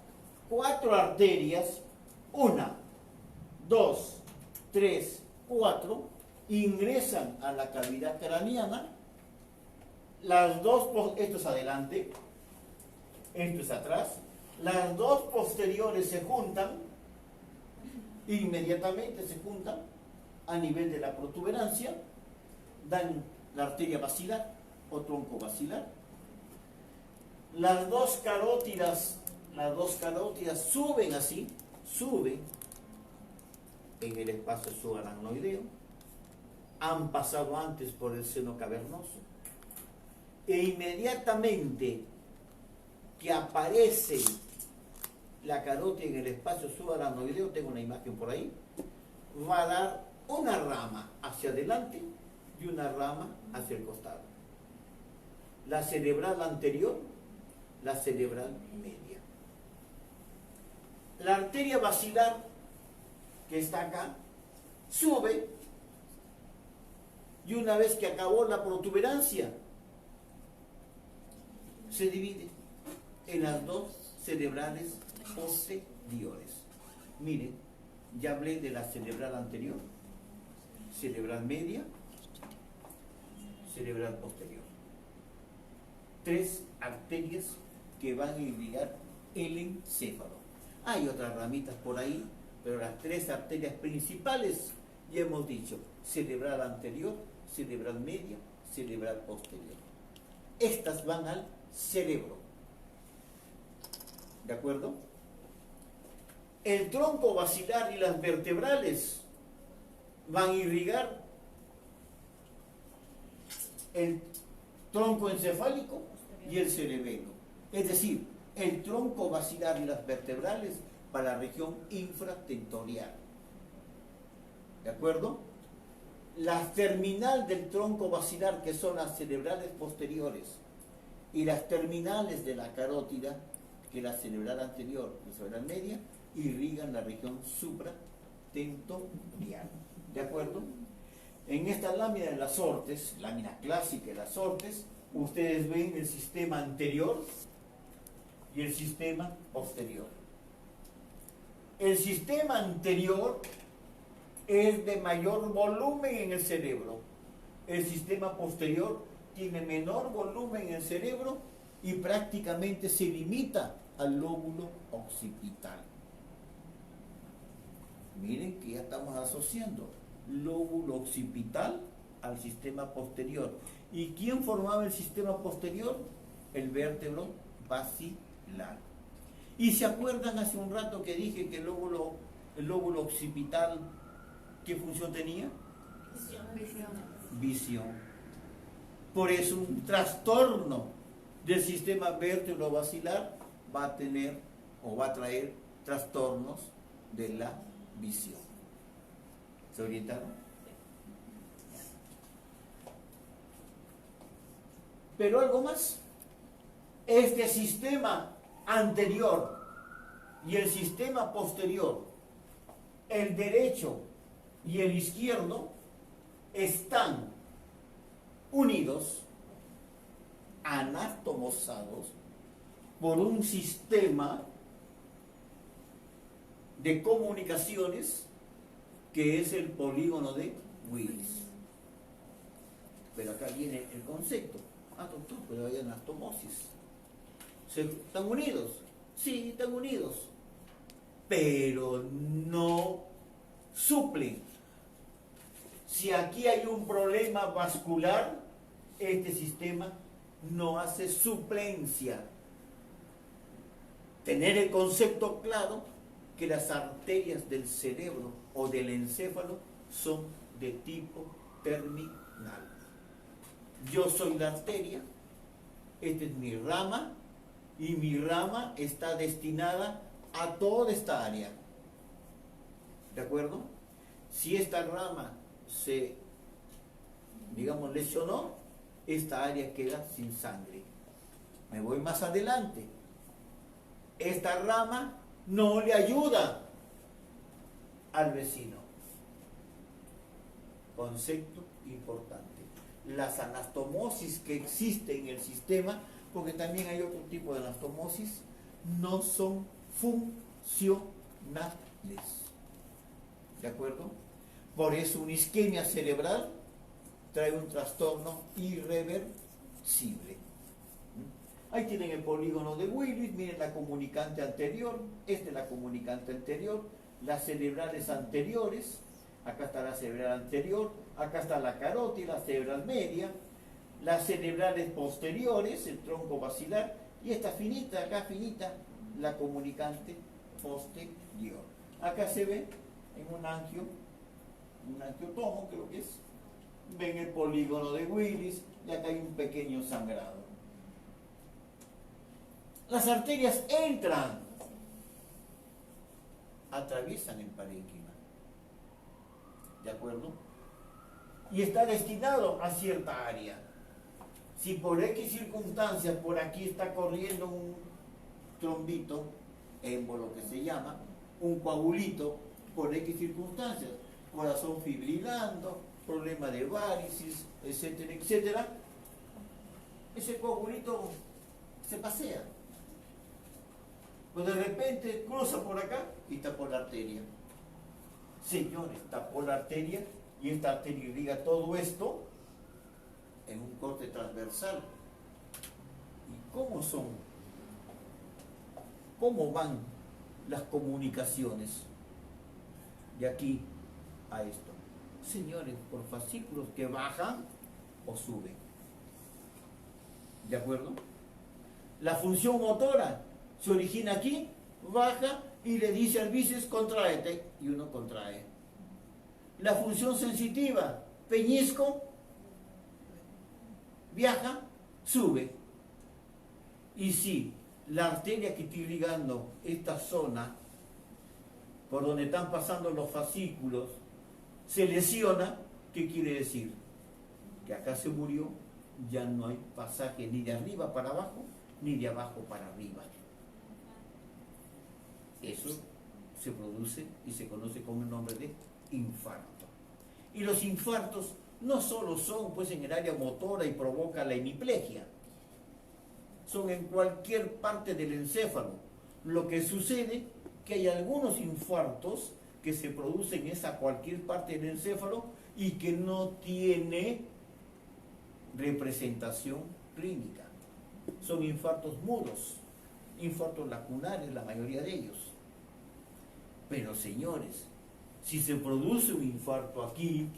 4 arterias, 1, 2, 3, 4, ingresan a la cavidad craneana. Las dos, esto es adelante, esto es atrás. Las dos posteriores se juntan, inmediatamente se juntan a nivel de la protuberancia, dan la arteria basilar o tronco basilar. Las dos carótidas suben así, suben en el espacio subaracnoideo, han pasado antes por el seno cavernoso, e inmediatamente que aparece la carótida en el espacio subaracnoideo, tengo una imagen por ahí, va a dar una rama hacia adelante y una rama hacia el costado. La cerebral anterior, la cerebral media. La arteria basilar, que está acá, sube, y una vez que acabó la protuberancia, se divide en las dos cerebrales posteriores. Miren, ya hablé de la cerebral anterior, cerebral media, cerebral posterior. 3 arterias que van a irrigar el encéfalo. Hay otras ramitas por ahí, pero las 3 arterias principales ya hemos dicho: cerebral anterior, cerebral media, cerebral posterior. Estas van al cerebro. ¿De acuerdo? El tronco basilar y las vertebrales van a irrigar el tronco encefálico y el cerebelo. Es decir, el tronco basilar y las vertebrales para la región infratentorial. ¿De acuerdo? La terminal del tronco basilar, que son las cerebrales posteriores, y las terminales de la carótida, que es la cerebral anterior y la cerebral media, irrigan la región supratentorial. ¿De acuerdo? En esta lámina de las Ortes, lámina clásica de las Ortes, ustedes ven el sistema anterior y el sistema posterior. El sistema anterior es de mayor volumen en el cerebro. El sistema posterior tiene menor volumen en el cerebro y prácticamente se limita al lóbulo occipital. Miren que ya estamos asociando lóbulo occipital al sistema posterior. ¿Y quién formaba el sistema posterior? El vértebro basilar. ¿Y se acuerdan hace un rato que dije que el lóbulo occipital, qué función tenía? Visión. Por eso un trastorno del sistema vértebro-basilar va a tener o va a traer trastornos de la visión. ¿Se orientaron? Pero algo más. Este sistema anterior y el sistema posterior, el derecho y el izquierdo, están unidos, anatomosados, por un sistema de comunicaciones que es el polígono de Willis. Pero acá viene el concepto. Ah, doctor, pero hay anastomosis. ¿Están unidos? Sí, están unidos. Pero no suplen. Si aquí hay un problema vascular, este sistema no hace suplencia. Tener el concepto claro que las arterias del cerebro o del encéfalo son de tipo terminal. Yo soy la arteria, esta es mi rama, y mi rama está destinada a toda esta área. ¿De acuerdo? Si esta rama se, digamos, lesionó, esta área queda sin sangre. Me voy más adelante. Esta rama no le ayuda al vecino. Concepto importante. Las anastomosis que existen en el sistema, porque también hay otro tipo de anastomosis, no son funcionales. ¿De acuerdo? Por eso una isquemia cerebral trae un trastorno irreversible. Ahí tienen el polígono de Willis, miren la comunicante anterior, esta es la comunicante anterior, las cerebrales anteriores, acá está la cerebral anterior, acá está la carótida, la cerebral media, las cerebrales posteriores, el tronco basilar, y esta finita, acá finita, la comunicante posterior. Acá se ve en un angiotomo, creo que es, ven el polígono de Willis, y acá hay un pequeño sangrado. Las arterias entran, atraviesan el parénquima, ¿de acuerdo? Y está destinado a cierta área. Si por X circunstancias por aquí está corriendo un trombito, émbolo que se llama, un coagulito, por X circunstancias, corazón fibrilando, problema de varices, etcétera, etcétera, ese coagulito se pasea. Pues de repente cruza por acá y tapó la arteria. Señores, tapó la arteria y esta arteria irriga todo esto en un corte transversal. ¿Y cómo son? ¿Cómo van las comunicaciones de aquí a esto? Señores, por fascículos que bajan o suben. ¿De acuerdo? La función motora se origina aquí, baja y le dice al bíceps contráete y uno contrae. La función sensitiva, peñisco, viaja, sube. Y si la arteria que está irrigando esta zona, por donde están pasando los fascículos, se lesiona, ¿qué quiere decir? Que acá se murió, ya no hay pasaje ni de arriba para abajo, ni de abajo para arriba. Eso se produce y se conoce con el nombre de infarto. Y los infartos no solo son pues en el área motora y provoca la hemiplegia, son en cualquier parte del encéfalo. Lo que sucede que hay algunos infartos que se producen en esa cualquier parte del encéfalo y que no tiene representación clínica. Son infartos mudos, infartos lacunares, la mayoría de ellos. Pero señores, Si se produce un infarto aquí,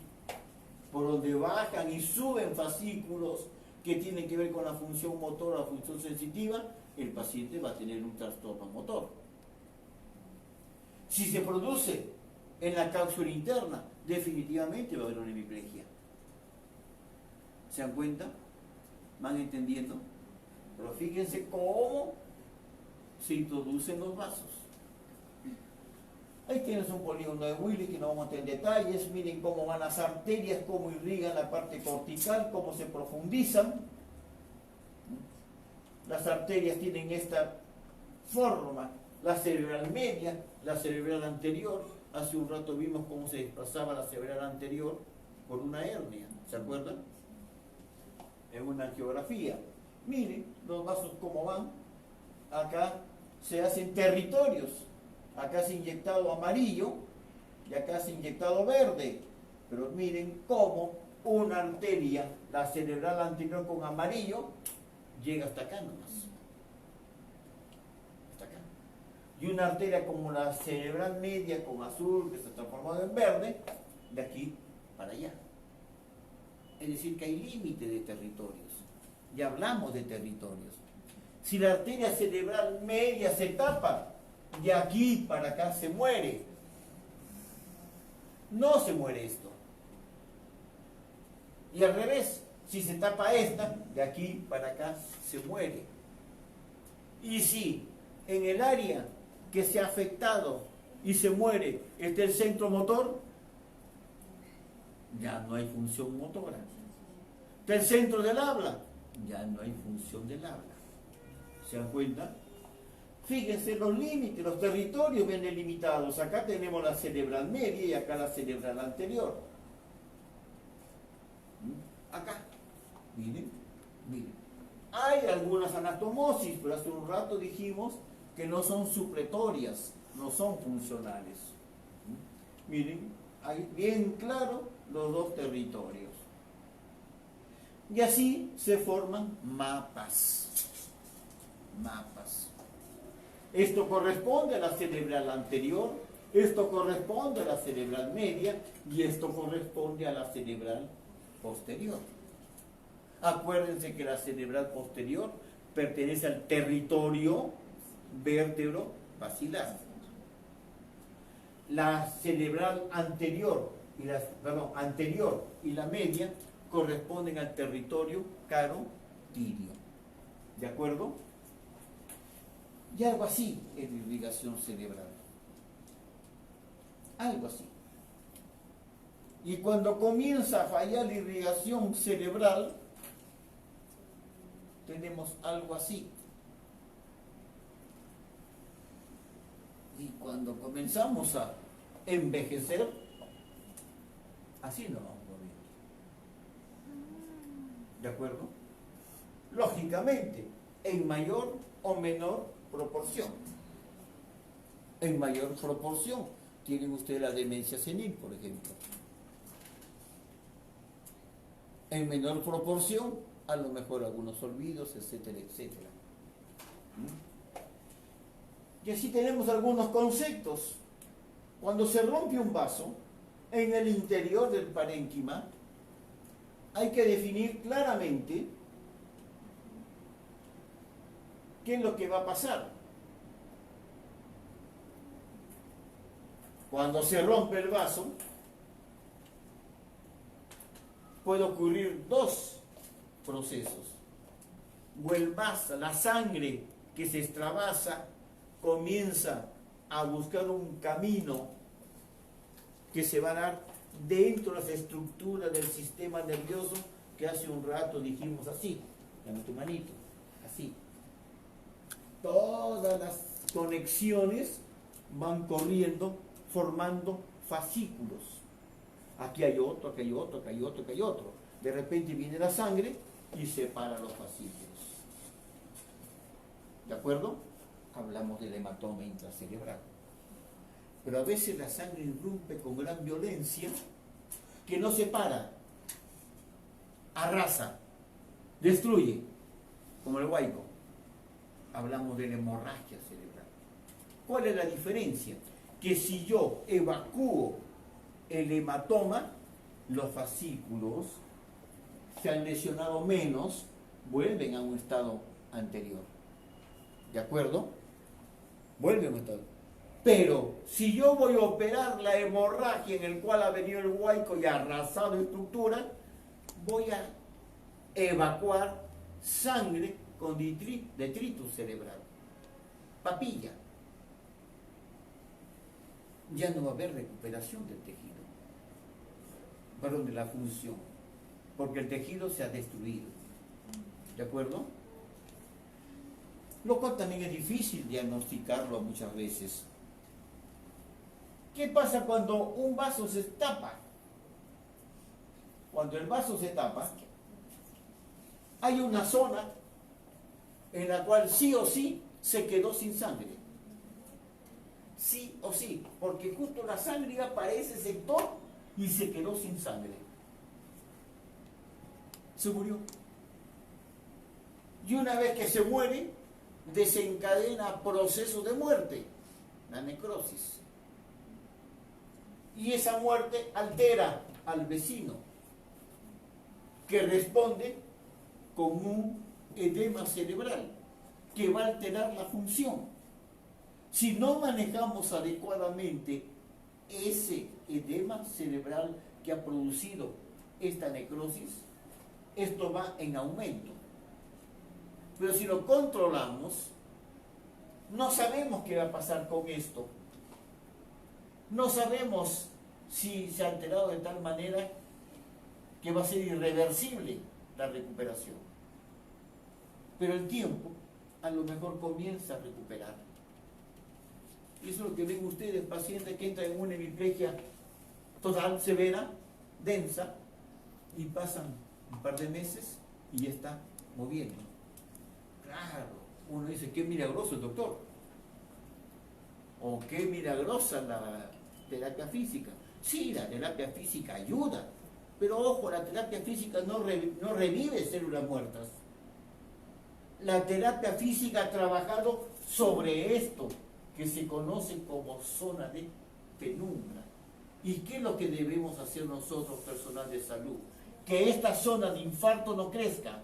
por donde bajan y suben fascículos que tienen que ver con la función motora, la función sensitiva, el paciente va a tener un trastorno motor. Si se produce en la cápsula interna, definitivamente va a haber una hemiplegia. ¿Se dan cuenta? ¿Van entendiendo? Pero fíjense cómo se introducen los vasos. Ahí tienes un polígono de Willis que no vamos a tener detalles. Miren cómo van las arterias, cómo irrigan la parte cortical, cómo se profundizan. Las arterias tienen esta forma, la cerebral media, la cerebral anterior. Hace un rato vimos cómo se desplazaba la cerebral anterior por una hernia, ¿se acuerdan? En una angiografía. Miren los vasos cómo van. Acá se hacen territorios. Acá se ha inyectado amarillo y acá se ha inyectado verde. Pero miren cómo una arteria, la cerebral anterior con amarillo, llega hasta acá nomás. Hasta acá. Y una arteria como la cerebral media con azul, que se ha transformado en verde, de aquí para allá. Es decir, que hay límite de territorios. Ya hablamos de territorios. Si la arteria cerebral media se tapa, de aquí para acá se muere. No se muere esto. Y al revés, si se tapa esta, de aquí para acá se muere. Y si en el área que se ha afectado y se muere está el centro motor, ya no hay función motora. Está el centro del habla, ya no hay función del habla. ¿Se dan cuenta? Fíjense los límites, los territorios bien delimitados. Acá tenemos la cerebral media y acá la cerebral anterior. Acá. Miren, miren. Hay algunas anastomosis, pero hace un rato dijimos que no son supletorias, no son funcionales. Miren, hay bien claro los dos territorios. Y así se forman mapas. Mapas. Esto corresponde a la cerebral anterior, esto corresponde a la cerebral media y esto corresponde a la cerebral posterior. Acuérdense que la cerebral posterior pertenece al territorio vértebro-basilar. La cerebral anterior y la media corresponden al territorio carotidio. ¿De acuerdo? Y algo así es la irrigación cerebral. Algo así. Y cuando comienza a fallar la irrigación cerebral, tenemos algo así. Y cuando comenzamos a envejecer, así nos vamos moviendo. ¿De acuerdo? Lógicamente, en mayor o menor proporción. En mayor proporción tienen ustedes la demencia senil, por ejemplo. En menor proporción, a lo mejor algunos olvidos, etcétera, etcétera. Y así tenemos algunos conceptos. Cuando se rompe un vaso, en el interior del parénquima, hay que definir claramente qué es lo que va a pasar. Cuando se rompe el vaso, puede ocurrir dos procesos. O el vaso, la sangre que se extravasa, comienza a buscar un camino que se va a dar dentro de las estructuras del sistema nervioso que hace un rato dijimos así, dame tu manito, así. Todas las conexiones van corriendo, formando fascículos. Aquí hay otro, aquí hay otro, aquí hay otro, aquí hay otro. De repente viene la sangre y separa los fascículos. ¿De acuerdo? Hablamos del hematoma intracerebral. Pero a veces la sangre irrumpe con gran violencia que no separa, arrasa, destruye, como el huaico. Hablamos de la hemorragia cerebral. ¿Cuál es la diferencia? Que si yo evacúo el hematoma, los fascículos se han lesionado menos, vuelven a un estado anterior. ¿De acuerdo? Vuelven a un estado. Pero si yo voy a operar la hemorragia en el cual ha venido el huaico y ha arrasado estructura, voy a evacuar sangre con detritus cerebral, papilla. Ya no va a haber recuperación del tejido, perdón, de la función, porque el tejido se ha destruido. ¿De acuerdo? Lo cual también es difícil diagnosticarlo muchas veces. ¿Qué pasa cuando un vaso se tapa? Cuando el vaso se tapa, hay una zona en la cual sí o sí se quedó sin sangre. Sí o sí, porque justo la sangre iba para ese sector y se quedó sin sangre. Se murió. Y una vez que se muere, desencadena proceso de muerte, la necrosis. Y esa muerte altera al vecino, que responde con un edema cerebral, que va a alterar la función. Si no manejamos adecuadamente ese edema cerebral que ha producido esta necrosis, esto va en aumento. Pero si lo controlamos, no sabemos qué va a pasar con esto. No sabemos si se ha alterado de tal manera que va a ser irreversible la recuperación. Pero el tiempo a lo mejor comienza a recuperar. Y eso es lo que ven ustedes, pacientes que entran en una hemiplegia total, severa, densa, y pasan un par de meses y ya está moviendo. Claro, uno dice, qué milagroso el doctor. O qué milagrosa la terapia física. Sí, la terapia física ayuda, pero ojo, la terapia física no revive células muertas. La terapia física ha trabajado sobre esto que se conoce como zona de penumbra. ¿Y qué es lo que debemos hacer nosotros, personal de salud? Que esta zona de infarto no crezca,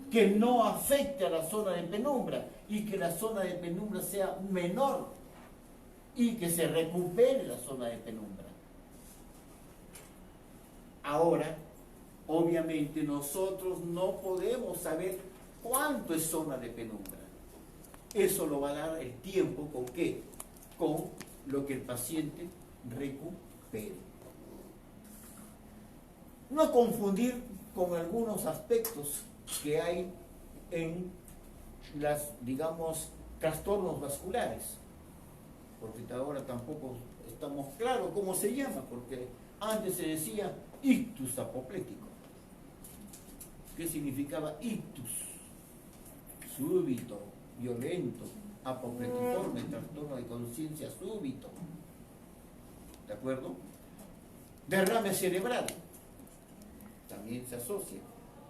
que no afecte a la zona de penumbra y que la zona de penumbra sea menor y que se recupere la zona de penumbra. Ahora, obviamente nosotros no podemos saber cuánto es zona de penumbra. Eso lo va a dar el tiempo. ¿Con qué? Con lo que el paciente recupere. No confundir con algunos aspectos que hay en las, digamos, trastornos vasculares. Porque ahora tampoco estamos claros cómo se llama, porque antes se decía ictus apoplético. ¿Qué significaba ictus? Súbito, violento, apopletiforme, trastorno de conciencia súbito. ¿De acuerdo? Derrame cerebral. También se asocia.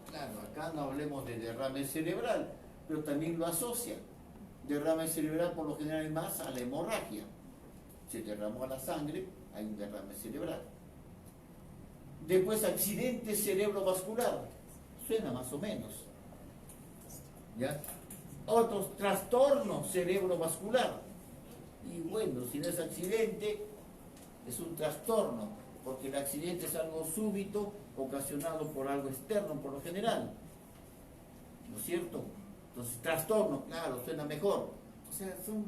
Claro, acá no hablemos de derrame cerebral, pero también lo asocia. Derrame cerebral por lo general es más a la hemorragia. Se derramó a la sangre, hay un derrame cerebral. Después accidente cerebrovascular. Suena más o menos. ¿Ya? Otros trastornos cerebrovascular. Y bueno, si no es accidente, es un trastorno, porque el accidente es algo súbito, ocasionado por algo externo por lo general. ¿No es cierto? Entonces, trastorno, claro, suena mejor. O sea, son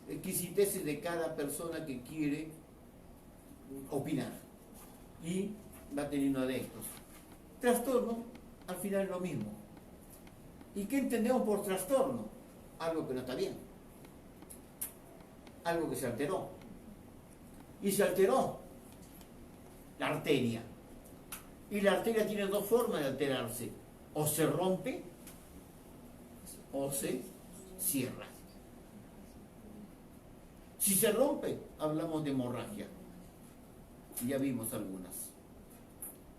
exquisiteces de cada persona que quiere opinar. Y va teniendo adeptos. Trastorno, al final es lo mismo. ¿Y qué entendemos por trastorno? Algo que no está bien. Algo que se alteró. Y se alteró la arteria. Y la arteria tiene dos formas de alterarse. O se rompe o se cierra. Si se rompe, hablamos de hemorragia. Ya vimos algunas.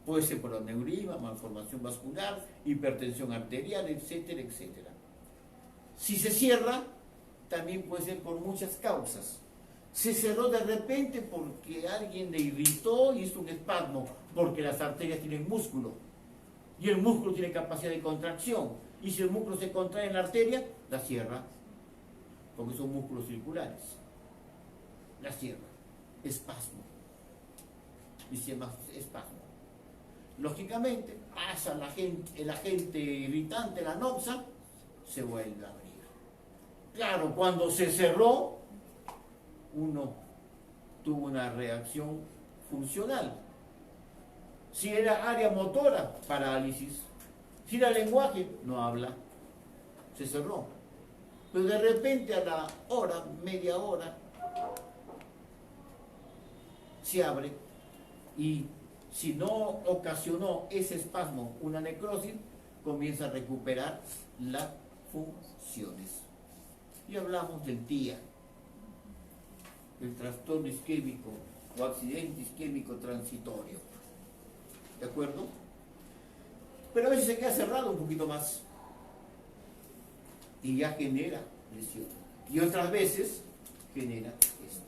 Puede ser por aneurisma, malformación vascular, hipertensión arterial, etcétera, etcétera. Si se cierra, también puede ser por muchas causas. Se cerró de repente porque alguien le irritó y hizo un espasmo, porque las arterias tienen músculo y el músculo tiene capacidad de contracción, y si el músculo se contrae en la arteria, la cierra, porque son músculos circulares, la cierra, espasmo, y se llama espasmo. Lógicamente pasa el agente irritante, la noxa, se vuelve a abrir. Claro, cuando se cerró, uno tuvo una reacción funcional. Si era área motora, parálisis. Si era lenguaje, no habla. Se cerró. Pero de repente a la hora, media hora, se abre. Y si no ocasionó ese espasmo una necrosis, comienza a recuperar las funciones. Y hablamos del TIA, el trastorno isquémico o accidente isquémico transitorio. ¿De acuerdo? Pero a veces se queda cerrado un poquito más y ya genera lesión. Y otras veces genera esto.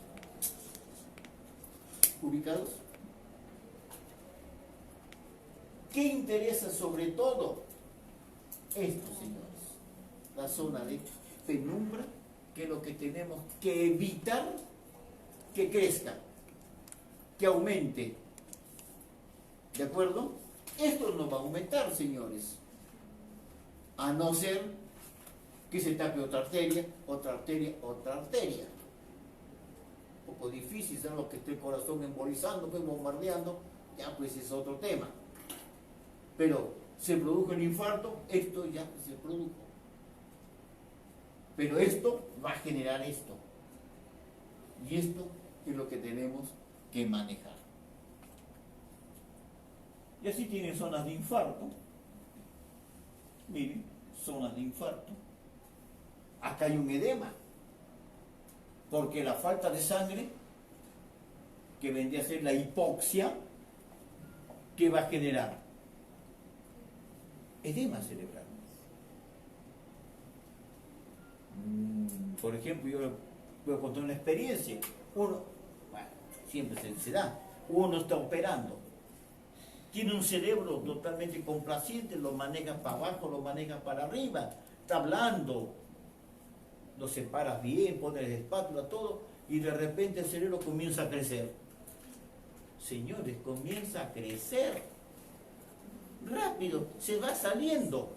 ¿Ubicados? ¿Qué interesa sobre todo? Esto, señores. La zona de penumbra, que es lo que tenemos que evitar que crezca, que aumente. ¿De acuerdo? Esto no va a aumentar, señores. A no ser que se tape otra arteria, otra arteria, otra arteria. Un poco difícil, ¿sabes? Lo que esté el corazón embolizando, pues bombardeando, ya pues es otro tema. Pero se produjo el infarto, esto ya se produjo. Pero esto va a generar esto. Y esto es lo que tenemos que manejar. Y así tienen zonas de infarto. Miren, zonas de infarto. Acá hay un edema. Porque la falta de sangre, que vendría a ser la hipoxia, ¿qué va a generar? Edema cerebral. Por ejemplo, yo voy a contar una experiencia. Uno, bueno, siempre se da. Uno está operando. Tiene un cerebro totalmente complaciente, lo maneja para abajo, lo maneja para arriba. Está hablando. Lo separas bien, pones la espátula, todo. Y de repente el cerebro comienza a crecer. Señores, comienza a crecer. Rápido, se va saliendo.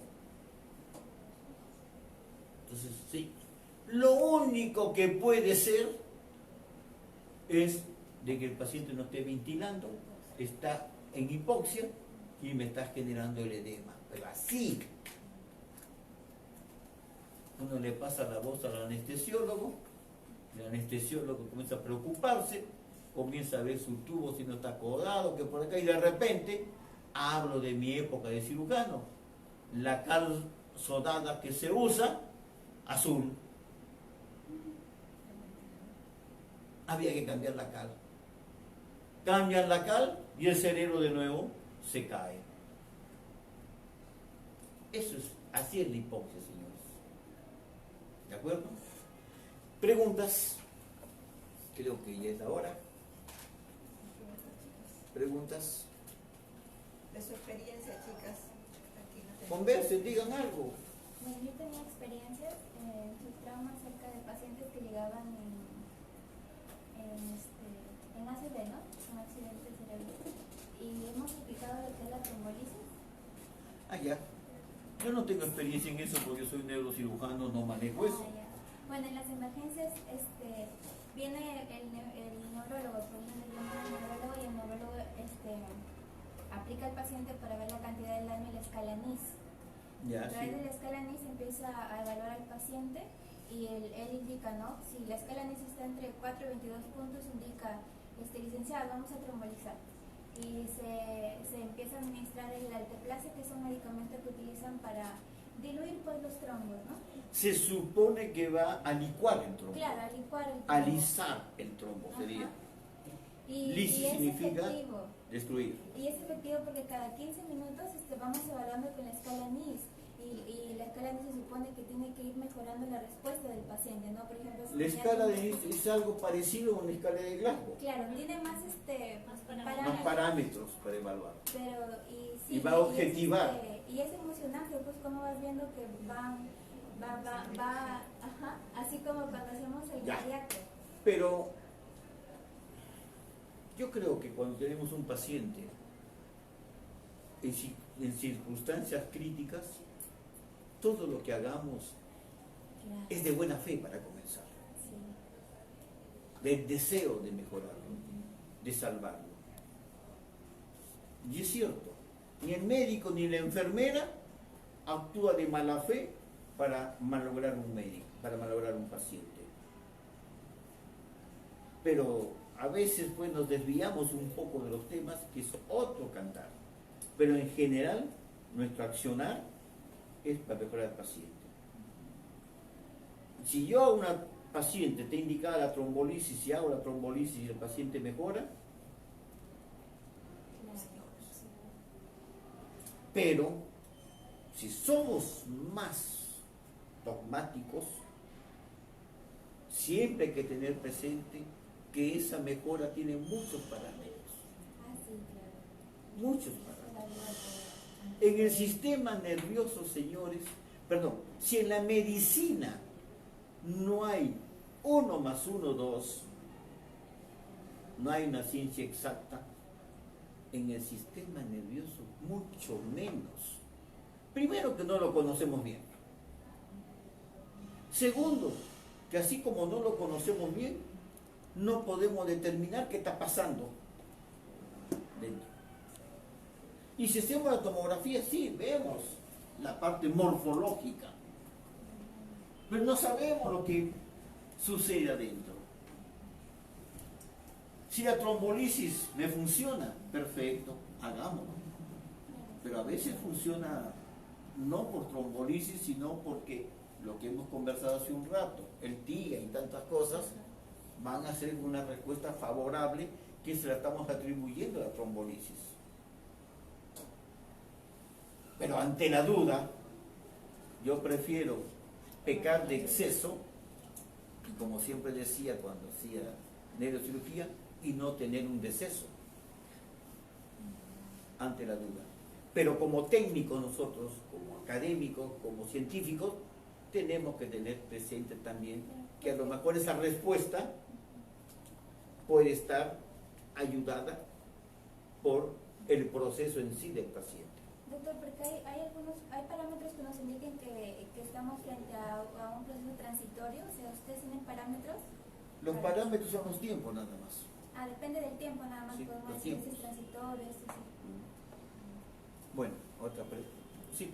Entonces, sí. Lo único que puede ser es de que el paciente no esté ventilando, está en hipoxia y me está generando el edema. Pero así, uno le pasa la voz al anestesiólogo, el anestesiólogo comienza a preocuparse, comienza a ver su tubo si no está acodado, que por acá, y de repente, hablo de mi época de cirujano, la cal sodada que se usa, azul. Había que cambiar la cal. Cambian la cal y el cerebro de nuevo se cae. Eso es, así es la hipoxia, señores. ¿De acuerdo? Preguntas. Creo que ya es la hora. Preguntas. De su experiencia, chicas. Aquí no tenemos. Conversen, digan algo. Bueno, yo tenía experiencias en sus traumas cerca de pacientes que llegaban en ACV, ¿no? Con accidente cerebral. Y hemos explicado lo que es la trombolisis. Ah, ya. Yo no tengo experiencia en eso porque yo soy neurocirujano, no manejo eso. Ya. Bueno, en las emergencias viene el neurólogo, por ejemplo, viene el neurólogo y el neurólogo aplica al paciente para ver la cantidad de daño en la escala NIS. Ya, A través sí. de la escala NIS empieza a evaluar al paciente y él indica, ¿no? Si la escala NIS está entre 4 y 22 puntos, indica, licenciado, vamos a trombolizar. Y se empieza a administrar el alteplase, que es un medicamento que utilizan para diluir pues los trombos, ¿no? Se supone que va a licuar el trombo. Claro, a licuar el trombo. Alisar el trombo sería. Ajá. Y Lisis es significa efectivo. destruir. Y es efectivo porque cada 15 minutos vamos evaluando con la escala NIS. Y Y la escala se supone que tiene que ir mejorando la respuesta del paciente, ¿no? Por ejemplo, si La ya escala de tiene- NIS es algo parecido a una escala de Glasgow. Claro, tiene más Más parámetros para evaluar. pero y sí, Y va a objetivar. y es emocionante, pues como vas viendo que va, ajá, así como cuando hacemos el Ya. cardíaco. Pero yo creo que cuando tenemos un paciente en circunstancias críticas, todo lo que hagamos Claro. es de buena fe para comenzar, Sí. del deseo de mejorarlo, de salvarlo. Y es cierto, ni el médico ni la enfermera actúa de mala fe para malograr un médico, para malograr un paciente. Pero a veces pues nos desviamos un poco de los temas, que es otro cantar. Pero en general, nuestro accionar es para mejorar al paciente. Si yo a una paciente te indicada la trombolisis y hago la trombolisis y el paciente mejora, pero si somos más dogmáticos, siempre hay que tener presente que esa mejora tiene muchos parámetros, Ah, sí, claro. muchos parámetros. En el sistema nervioso, señores, perdón, si en la medicina no hay 1 más 1, 2, no hay una ciencia exacta, en el sistema nervioso mucho menos. Primero, que no lo conocemos bien. Segundo, que así como no lo conocemos bien, no podemos determinar qué está pasando dentro. Y si hacemos la tomografía, sí, vemos la parte morfológica, pero no sabemos lo que sucede adentro. Si la trombolisis me funciona, perfecto, hagámoslo. Pero a veces funciona no por trombolisis, sino porque lo que hemos conversado hace un rato, el TIA y tantas cosas, van a ser una respuesta favorable que se la estamos atribuyendo a la trombolisis. Pero ante la duda, yo prefiero pecar de exceso, y como siempre decía cuando hacía neurocirugía, y no tener un deceso, ante la duda. Pero como técnicos nosotros, como académicos, como científicos, tenemos que tener presente también que a lo mejor esa respuesta puede estar ayudada por el proceso en sí del paciente. Doctor, porque hay parámetros que nos indiquen que estamos frente a un proceso transitorio, o sea, ¿ustedes tienen parámetros? Los parámetros son los tiempos nada más. Ah, depende del tiempo, nada más Sí, podemos los decir si tiempos. es transitorio, esto sí. Bueno, otra pregunta. Sí.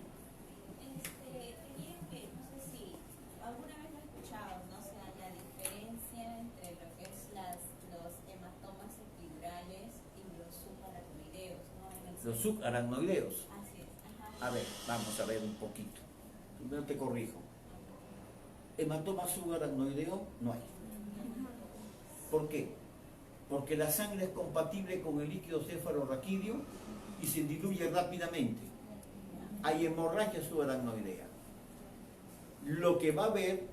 Quería que, no sé si alguna vez lo he escuchado, ¿no? O sea, la diferencia entre lo que es los hematomas epidurales y los subaracnoideos, ¿no? Los subaracnoideos. Así es, ajá. A ver, vamos a ver un poquito. Primero te corrijo. Hematoma subaracnoideo no hay. ¿Por qué? Porque la sangre es compatible con el líquido cefalorraquídeo y se diluye rápidamente. Hay hemorragia subaracnoidea. Lo que va a haber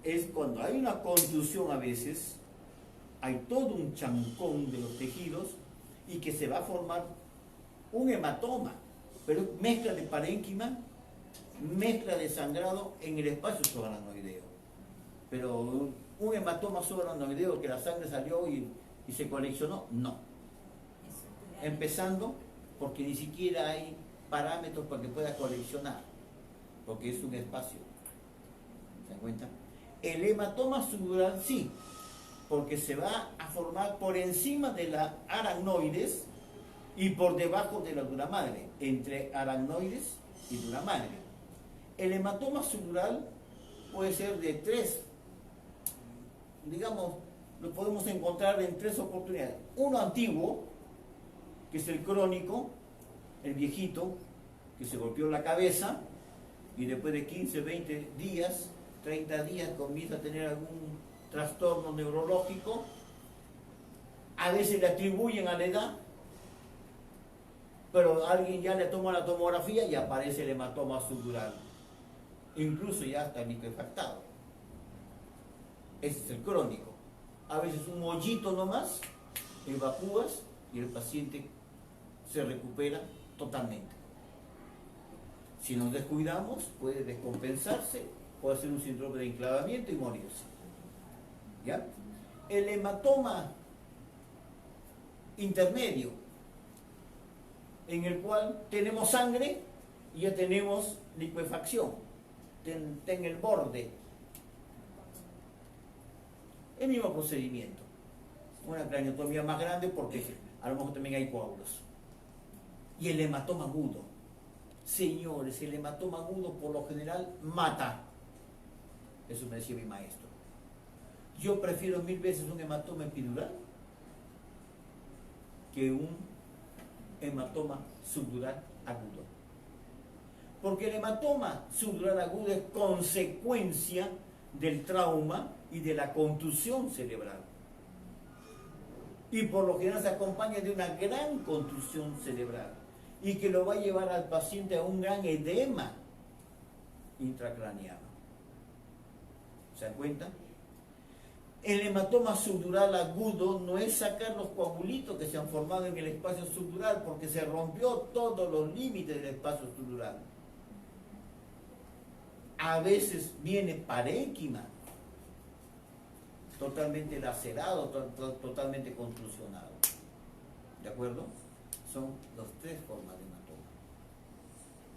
es cuando hay una contusión a veces, hay todo un chancón de los tejidos y que se va a formar un hematoma, pero mezcla de parénquima, mezcla de sangrado en el espacio subaracnoideo. Pero un hematoma subaracnoideo que la sangre salió y se coleccionó, no. Empezando porque ni siquiera hay parámetros para que pueda coleccionar, porque es un espacio. ¿Se dan cuenta? El hematoma subural sí, porque se va a formar por encima de la aracnoides y por debajo de la dura madre, entre aracnoides y dura madre. El hematoma subural puede ser de 3, digamos, lo podemos encontrar en 3 oportunidades. Uno antiguo, que es el crónico, el viejito, que se golpeó la cabeza y después de 15, 20 días, 30 días comienza a tener algún trastorno neurológico. A veces le atribuyen a la edad, pero alguien ya le toma la tomografía y aparece el hematoma subdural. Incluso ya está liquefactado. Ese es el crónico. A veces un hoyito nomás, evacúas y el paciente se recupera totalmente. Si nos descuidamos, puede descompensarse, puede ser un síndrome de enclavamiento y morirse. ¿Ya? El hematoma intermedio, en el cual tenemos sangre y ya tenemos liquefacción, está en el borde. El mismo procedimiento. Una craniotomía más grande porque a lo mejor también hay coágulos. Y el hematoma agudo. Señores, el hematoma agudo por lo general mata. Eso me decía mi maestro. Yo prefiero 1000 veces un hematoma epidural que un hematoma subdural agudo. Porque el hematoma subdural agudo es consecuencia del trauma y de la contusión cerebral. Y por lo general se acompaña de una gran contusión cerebral y que lo va a llevar al paciente a un gran edema intracraneano. ¿Se dan cuenta? El hematoma subdural agudo no es sacar los coagulitos que se han formado en el espacio subdural porque se rompió todos los límites del espacio subdural. A veces viene parénquima, totalmente lacerado, totalmente contusionado. ¿De acuerdo? Son las 3 formas de hematoma.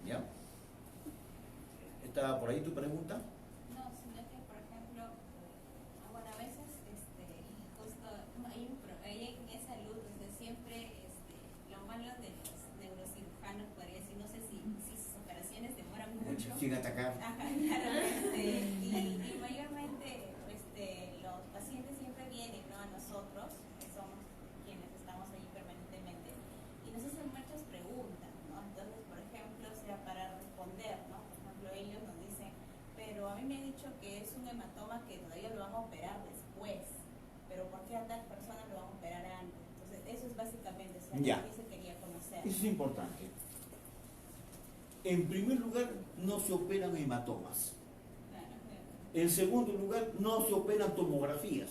¿Ya? ¿Estaba por ahí tu pregunta? No, sino que, por ejemplo, bueno, a veces, justo, ahí en esa salud, siempre, lo malo de los neurocirujanos, podría decir, no sé si sus operaciones demoran mucho. Sin atacar. Ajá, claro, y mayormente, los pacientes siempre vienen, ¿no?, a nosotros, que somos quienes estamos allí permanentemente, y nos hacen muchas preguntas, ¿no? Entonces, por ejemplo, o sea, para responder, ¿no? Por ejemplo, ellos nos dicen, pero a mí me han dicho que es un hematoma que todavía lo van a operar después, pero ¿por qué a tal persona lo van a operar antes? Entonces, eso es básicamente, o sea, Ya. lo que se quería conocer. Eso es importante. En primer lugar, no se operan hematomas. Claro, claro. En segundo lugar, no se operan tomografías.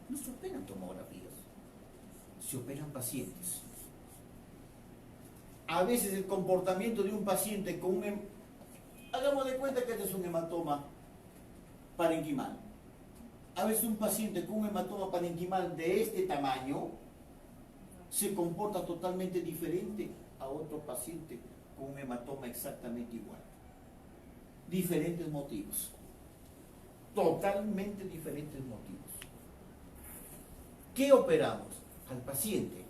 No se operan tomografías. Se operan pacientes. A veces el comportamiento de un paciente con un... Hagamos de cuenta que este es un hematoma parenquimal. A veces un paciente con un hematoma parenquimal de este tamaño se comporta totalmente diferente a otro paciente con un hematoma exactamente igual. Diferentes motivos. Totalmente diferentes motivos. ¿Qué operamos? Al paciente.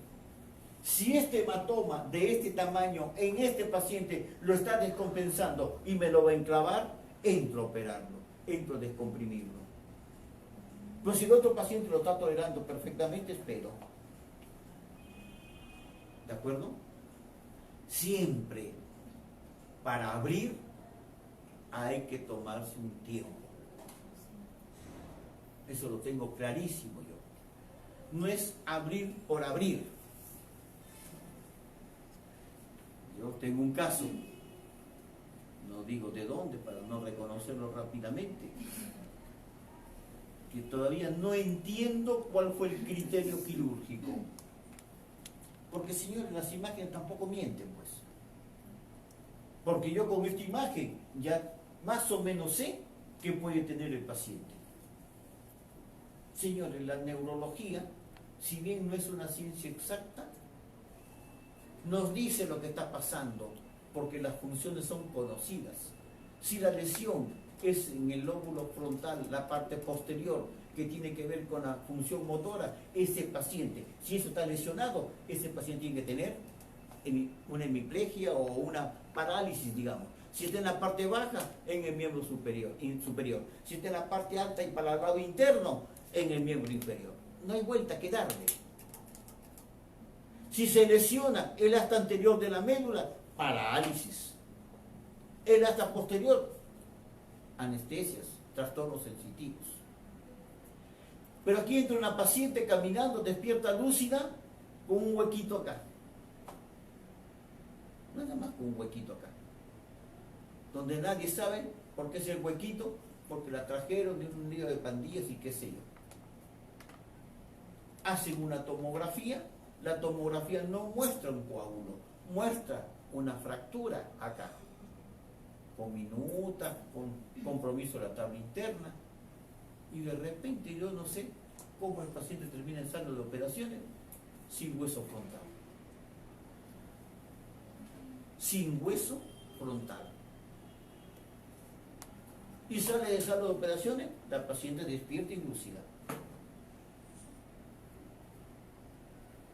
Si este hematoma de este tamaño en este paciente lo está descompensando y me lo va a enclavar, entro a operarlo, entro a descomprimirlo. Pero si el otro paciente lo está tolerando perfectamente, espero. ¿De acuerdo? Siempre para abrir hay que tomarse un tiempo. Eso lo tengo clarísimo yo. No es abrir por abrir. Yo tengo un caso, no digo de dónde para no reconocerlo rápidamente, que todavía no entiendo cuál fue el criterio quirúrgico. Porque, señores, las imágenes tampoco mienten, pues. Porque yo con esta imagen ya más o menos sé qué puede tener el paciente. Señores, la neurología, si bien no es una ciencia exacta, nos dice lo que está pasando, porque las funciones son conocidas. Si la lesión es en el lóbulo frontal, la parte posterior, que tiene que ver con la función motora, ese paciente, si eso está lesionado, ese paciente tiene que tener una hemiplegia o una parálisis, digamos. Si está en la parte baja, en el miembro superior. Si está en la parte alta y para el lado interno, en el miembro inferior. No hay vuelta que darle. Si se lesiona el asta anterior de la médula, parálisis. El asta posterior, anestesias, trastornos sensitivos. Pero aquí entra una paciente caminando, despierta lúcida, con un huequito acá. nada más con un huequito acá, donde nadie sabe por qué es el huequito, porque la trajeron de un lío de pandillas y qué sé yo. Hacen una tomografía, la tomografía no muestra un coágulo, muestra una fractura acá, con minuta, con compromiso de la tabla interna, y de repente yo no sé cómo el paciente termina en sala de operaciones sin hueso frontal. Sin hueso frontal. Y sale de sala de operaciones, la paciente despierta y lúcida.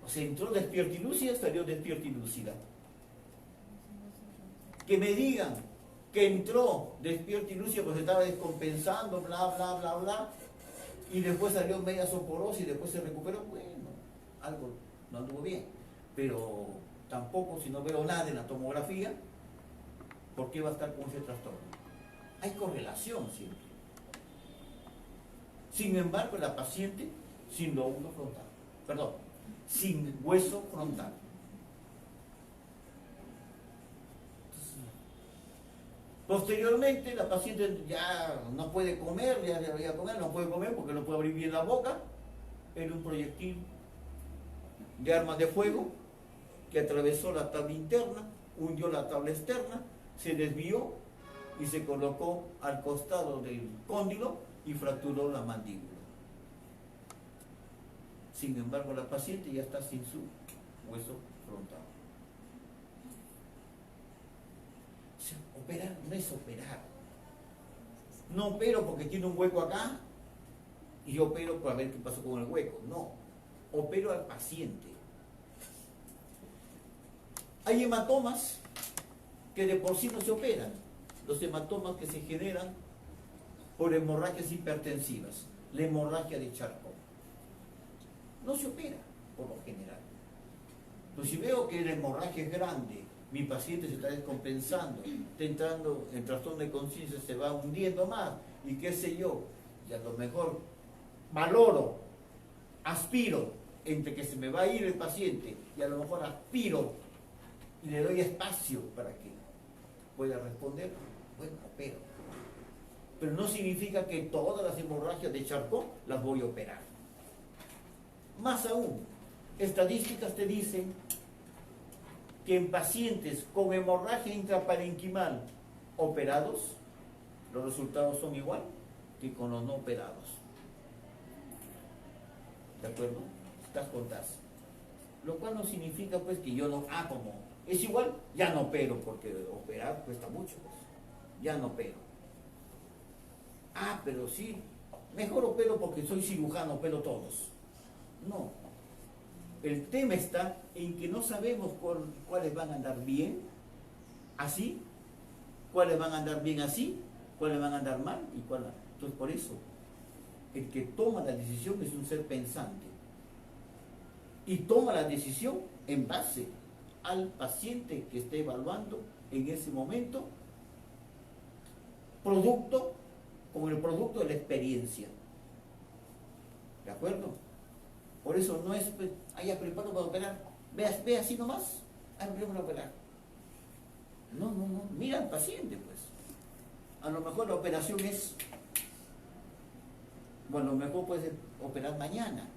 O sea, entró despierta y lúcida, salió despierta y lúcida. Que me digan que entró despierta y lúcida porque estaba descompensando, bla, bla, bla, bla, y después salió media soporosa y después se recuperó, bueno, algo no anduvo bien. Pero tampoco, si no veo nada en la tomografía, ¿por qué va a estar con ese trastorno? Hay correlación siempre. Sin embargo, la paciente sin lóbulo frontal, perdón, sin hueso frontal. Posteriormente, la paciente ya no puede comer, ya comer, no puede comer porque no puede abrir bien la boca. Era un proyectil de armas de fuego que atravesó la tabla interna, hundió la tabla externa, se desvió y se colocó al costado del cóndilo y fracturó la mandíbula. Sin embargo, la paciente ya está sin su hueso frontal. O sea, operar no es operar. No opero porque tiene un hueco acá y yo opero para ver qué pasó con el hueco. No, opero al paciente. Hay hematomas que de por sí no se operan. Los hematomas que se generan por hemorragias hipertensivas, la hemorragia de Charcot. No se opera, por lo general. Pues si veo que la hemorragia es grande, mi paciente se está descompensando, está entrando en trastorno de conciencia, se va hundiendo más, y qué sé yo, y a lo mejor valoro, aspiro, entre que se me va a ir el paciente, y a lo mejor aspiro, y le doy espacio para que pueda responder, bueno, opero. Pero no significa que todas las hemorragias de Charcot las voy a operar. Más aún, estadísticas te dicen que en pacientes con hemorragia intraparenquimal operados, los resultados son igual que con los no operados. ¿De acuerdo? Estás contadas. Lo cual no significa pues que yo no, como es igual, ya no opero, porque operar cuesta mucho, pues. Ya no opero. Pero sí, mejor opero porque soy cirujano, opero todos. No. El tema está en que no sabemos cuáles van a andar bien así, cuáles van a andar bien así, cuáles van a andar mal y cuáles. Entonces, por eso, el que toma la decisión es un ser pensante y toma la decisión en base al paciente que esté evaluando en ese momento, con el producto de la experiencia. ¿De acuerdo? Por eso no es, pues, ya preparo para operar. Ve así nomás, preparo para operar. No, mira al paciente, pues. A lo mejor la operación es, bueno, a lo mejor puede operar mañana.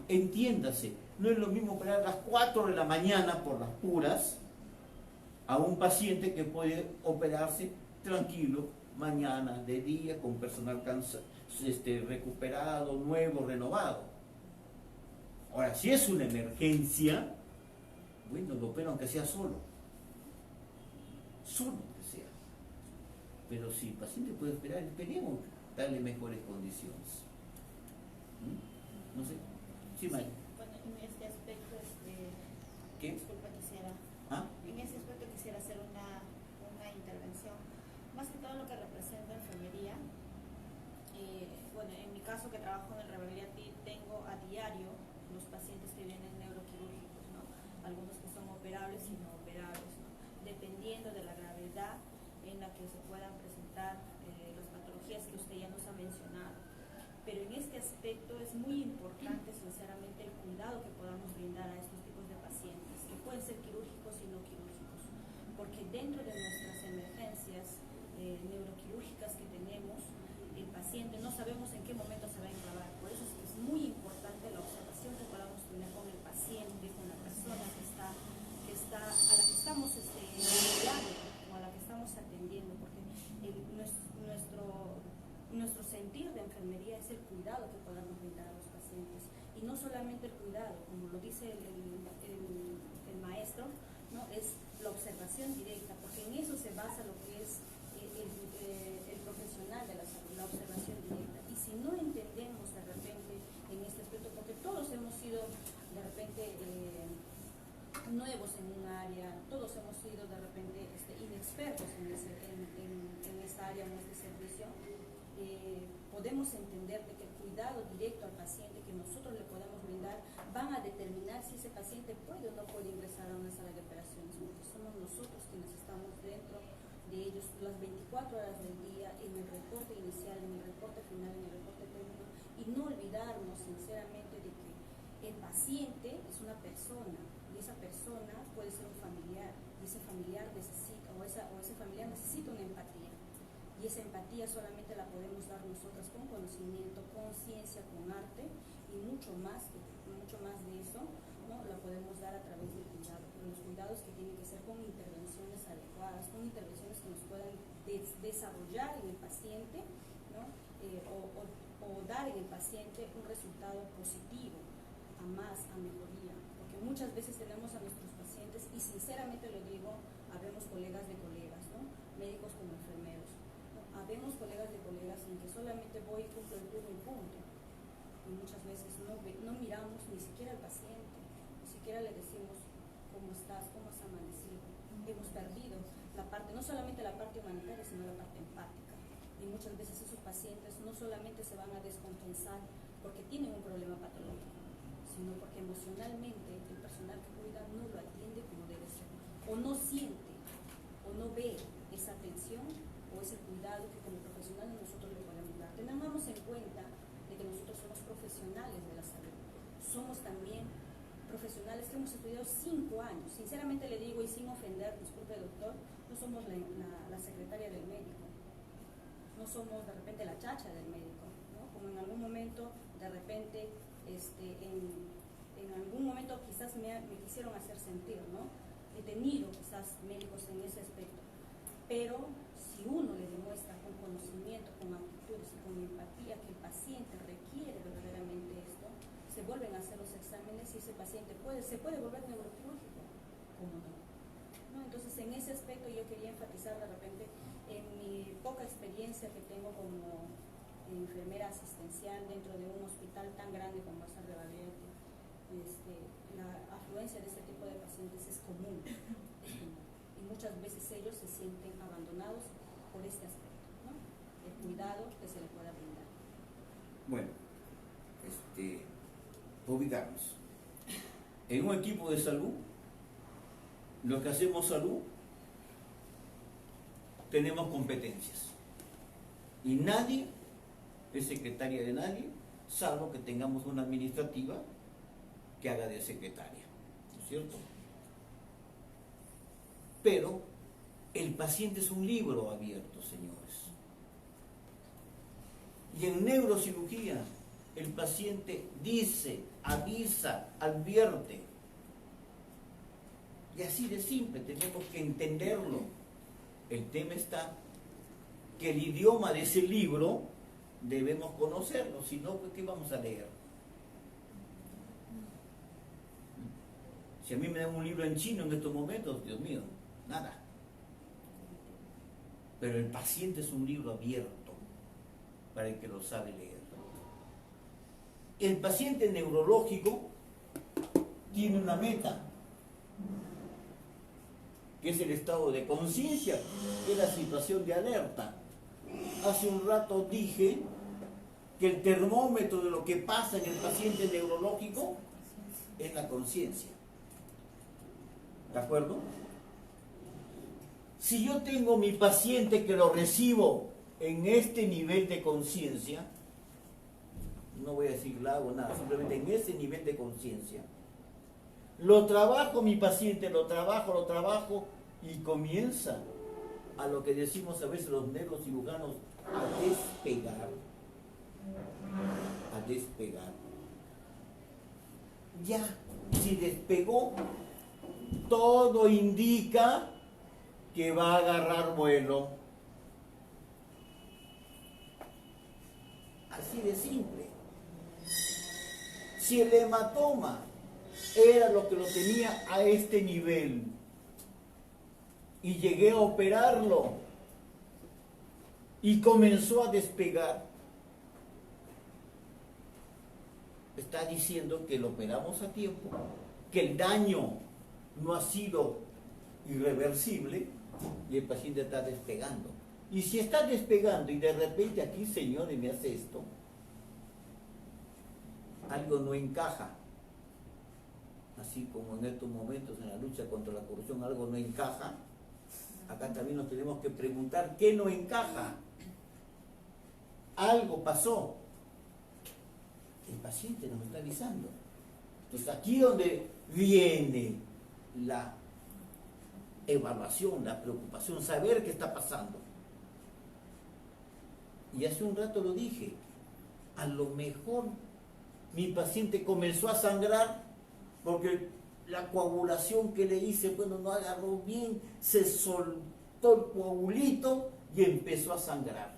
Entiéndase, no es lo mismo operar a las 4 de la mañana por las puras a un paciente que puede operarse tranquilo mañana, de día, con personal recuperado, nuevo, renovado. Ahora, si es una emergencia, bueno, lo opero aunque sea solo que sea. Pero si el paciente puede esperar, esperemos darle mejores condiciones. No sé. Sí, Mari. Bueno, en este aspecto, ¿Qué? disculpa, en ese aspecto quisiera hacer una intervención. Más que todo lo que representa enfermería. Bueno, en mi caso que trabajo en el Revalidati, tengo a diario los pacientes que vienen neuroquirúrgicos, ¿no? Algunos que son operables y no operables, ¿no? Dependiendo de la gravedad en la que se puedan presentar las patologías que usted ya nos ha mencionado. Pero en este aspecto es muy importante, sinceramente, el cuidado que podamos brindar a estos tipos de pacientes, que pueden ser quirúrgicos y no quirúrgicos. dentro de nuestras emergencias neuroquirúrgicas que tenemos, el paciente no sabemos en qué momento se va a enclavar. Por eso es muy importante la observación que podamos tener con el paciente, con la persona a la que estamos ayudando o a la que estamos atendiendo, porque nuestro sentir de enfermería es el cuidado que podamos brindar a los pacientes, y no solamente el cuidado, como lo dice el maestro, ¿no? Es la observación directa, porque en eso se basa lo que es el profesional de la salud, la observación directa. Y si no entendemos de repente en este aspecto, porque todos hemos sido de repente nuevos en un área, todos hemos sido de repente inexpertos en esta área, en este servicio, podemos entender de que el cuidado directo al paciente que nosotros le podemos brindar van a determinar si ese paciente puede o no puede ingresar a una sala de operaciones, porque somos nosotros quienes estamos dentro de ellos las 24 horas del día, en el reporte inicial, en el reporte final, en el reporte técnico, y no olvidarnos sinceramente de que el paciente es una persona, y esa persona puede ser un familiar, y ese familiar necesita, o ese familiar necesita una empatía, y esa empatía solamente la podemos dar nosotras con conocimiento, con ciencia, con arte, y mucho más de eso, ¿no? La podemos dar a través del cuidado, pero los cuidados que tienen que ser con intervenciones adecuadas, con intervenciones que nos puedan desarrollar en el paciente, ¿no? O dar en el paciente un resultado positivo, a mejoría, porque muchas veces tenemos a nuestros pacientes, y sinceramente lo digo, habemos colegas de colegas, ¿no? Médicos como enfermeros, ¿no? Habemos colegas de colegas en que solamente voy y cumplo el turno y punto, y muchas veces no miramos ni siquiera al paciente, ni siquiera le decimos cómo estás, cómo has amanecido. Hemos perdido la parte, no solamente la parte humanitaria, sino la parte empática, y muchas veces esos pacientes no solamente se van a descompensar porque tienen un problema patológico, sino porque emocionalmente el personal que cuida no lo atiende como debe ser, o no siente, o no ve esa atención o ese cuidado que como profesionales nosotros le podemos dar. Tengamos en cuenta de que nosotros somos profesionales de la salud, somos también profesionales que hemos estudiado 5 años. Sinceramente le digo, y sin ofender, disculpe doctor, no somos la secretaria del médico, no somos de repente la chacha del médico, ¿no? Como en algún momento de repente en algún momento quizás me quisieron hacer sentir, ¿no? He tenido quizás médicos en ese aspecto, pero si uno le demuestra con conocimiento, con aptitudes y con empatía que el paciente requiere verdaderamente esto, se vuelven a hacer los exámenes y ese paciente se puede volver neuroquirúrgico, ¿cómo no? Entonces en ese aspecto yo quería enfatizar de repente en mi poca experiencia que tengo como enfermera asistencial dentro de un hospital tan grande como Bazar de Valverde. La afluencia de este tipo de pacientes es común, y muchas veces ellos se sienten abandonados por este aspecto, ¿no? El cuidado que se les pueda brindar. Bueno, ubicarnos. En un equipo de salud, los que hacemos salud, tenemos competencias. Y nadie es secretaria de nadie, salvo que tengamos una administrativa que haga de secretaria, ¿no es cierto? Pero el paciente es un libro abierto, señores. Y en neurocirugía, el paciente dice, avisa, advierte. Y así de simple, tenemos que entenderlo. El tema está que el idioma de ese libro debemos conocerlo, si no, ¿qué vamos a leer? Si a mí me dan un libro en chino en estos momentos, Dios mío, nada. Pero el paciente es un libro abierto para el que lo sabe leer. El paciente neurológico tiene una meta, que es el estado de conciencia, que es la situación de alerta. Hace un rato dije que el termómetro de lo que pasa en el paciente neurológico es la conciencia. ¿De acuerdo? Si yo tengo mi paciente que lo recibo en este nivel de conciencia, no voy a decir la hago nada, simplemente en ese nivel de conciencia, lo trabajo mi paciente, lo trabajo, y comienza a lo que decimos a veces los neurocirujanos, a despegar. A despegar. Ya, si despegó, todo indica que va a agarrar vuelo. Así de simple. Si el hematoma era lo que lo tenía a este nivel y llegué a operarlo y comenzó a despegar, está diciendo que lo operamos a tiempo, que el daño no ha sido irreversible y el paciente está despegando. Y si está despegando y de repente aquí, señores, me hace esto, algo no encaja. Así como en estos momentos en la lucha contra la corrupción algo no encaja, acá también nos tenemos que preguntar qué no encaja. Algo pasó. El paciente nos está avisando. Entonces aquí donde viene la evaluación, la preocupación, saber qué está pasando. Y hace un rato lo dije, a lo mejor mi paciente comenzó a sangrar porque la coagulación que le hice, bueno, no agarró bien, se soltó el coagulito y empezó a sangrar.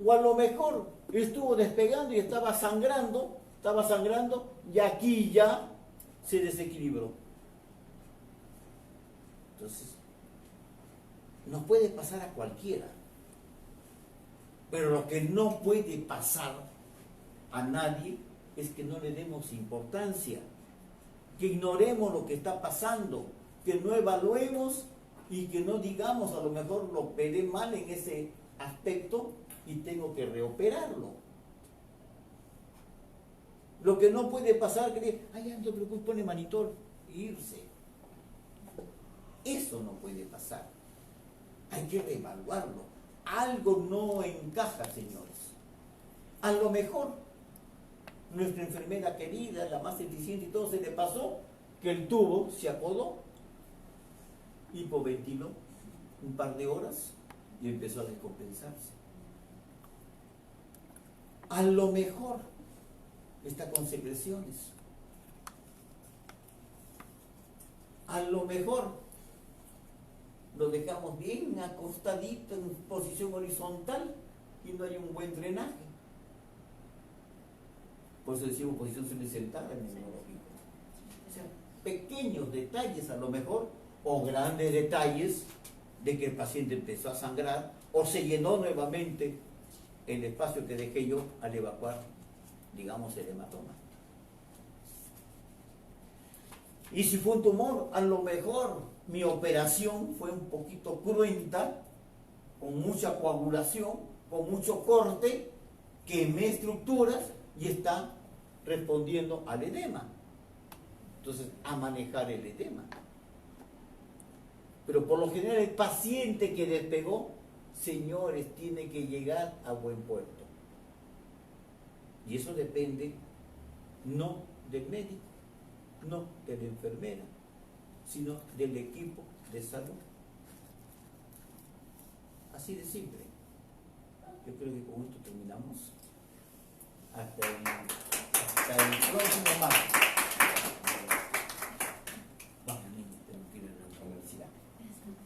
O a lo mejor estuvo despegando y estaba sangrando y aquí ya se desequilibró. Entonces, nos puede pasar a cualquiera. Pero lo que no puede pasar a nadie es que no le demos importancia, que ignoremos lo que está pasando, que no evaluemos y que no digamos a lo mejor lo operé mal en ese aspecto y tengo que reoperarlo. Lo que no puede pasar es que, ay, ya no te preocupes, pone manitol e irse. Eso no puede pasar. Hay que reevaluarlo. Algo no encaja, señores. A lo mejor nuestra enfermera querida, la más eficiente y todo, se le pasó que el tubo se acodó, hipoventiló un par de horas y empezó a descompensarse. A lo mejor está con secreciones. A lo mejor lo dejamos bien acostadito en posición horizontal y no hay un buen drenaje. Por eso decimos posición semisentada en el neurológico. O sea, pequeños detalles a lo mejor, o grandes detalles de que el paciente empezó a sangrar o se llenó nuevamente el espacio que dejé yo al evacuar, digamos, el hematoma. Y si fue un tumor, a lo mejor mi operación fue un poquito cruenta, con mucha coagulación, con mucho corte, quemé estructuras y está respondiendo al edema. Entonces, a manejar el edema. Pero por lo general el paciente que despegó, señores, tiene que llegar a buen puerto. Y eso depende no del médico, no de la enfermera, sino del equipo de salud. Así de simple. Yo creo que con esto terminamos. Hasta el próximo martes.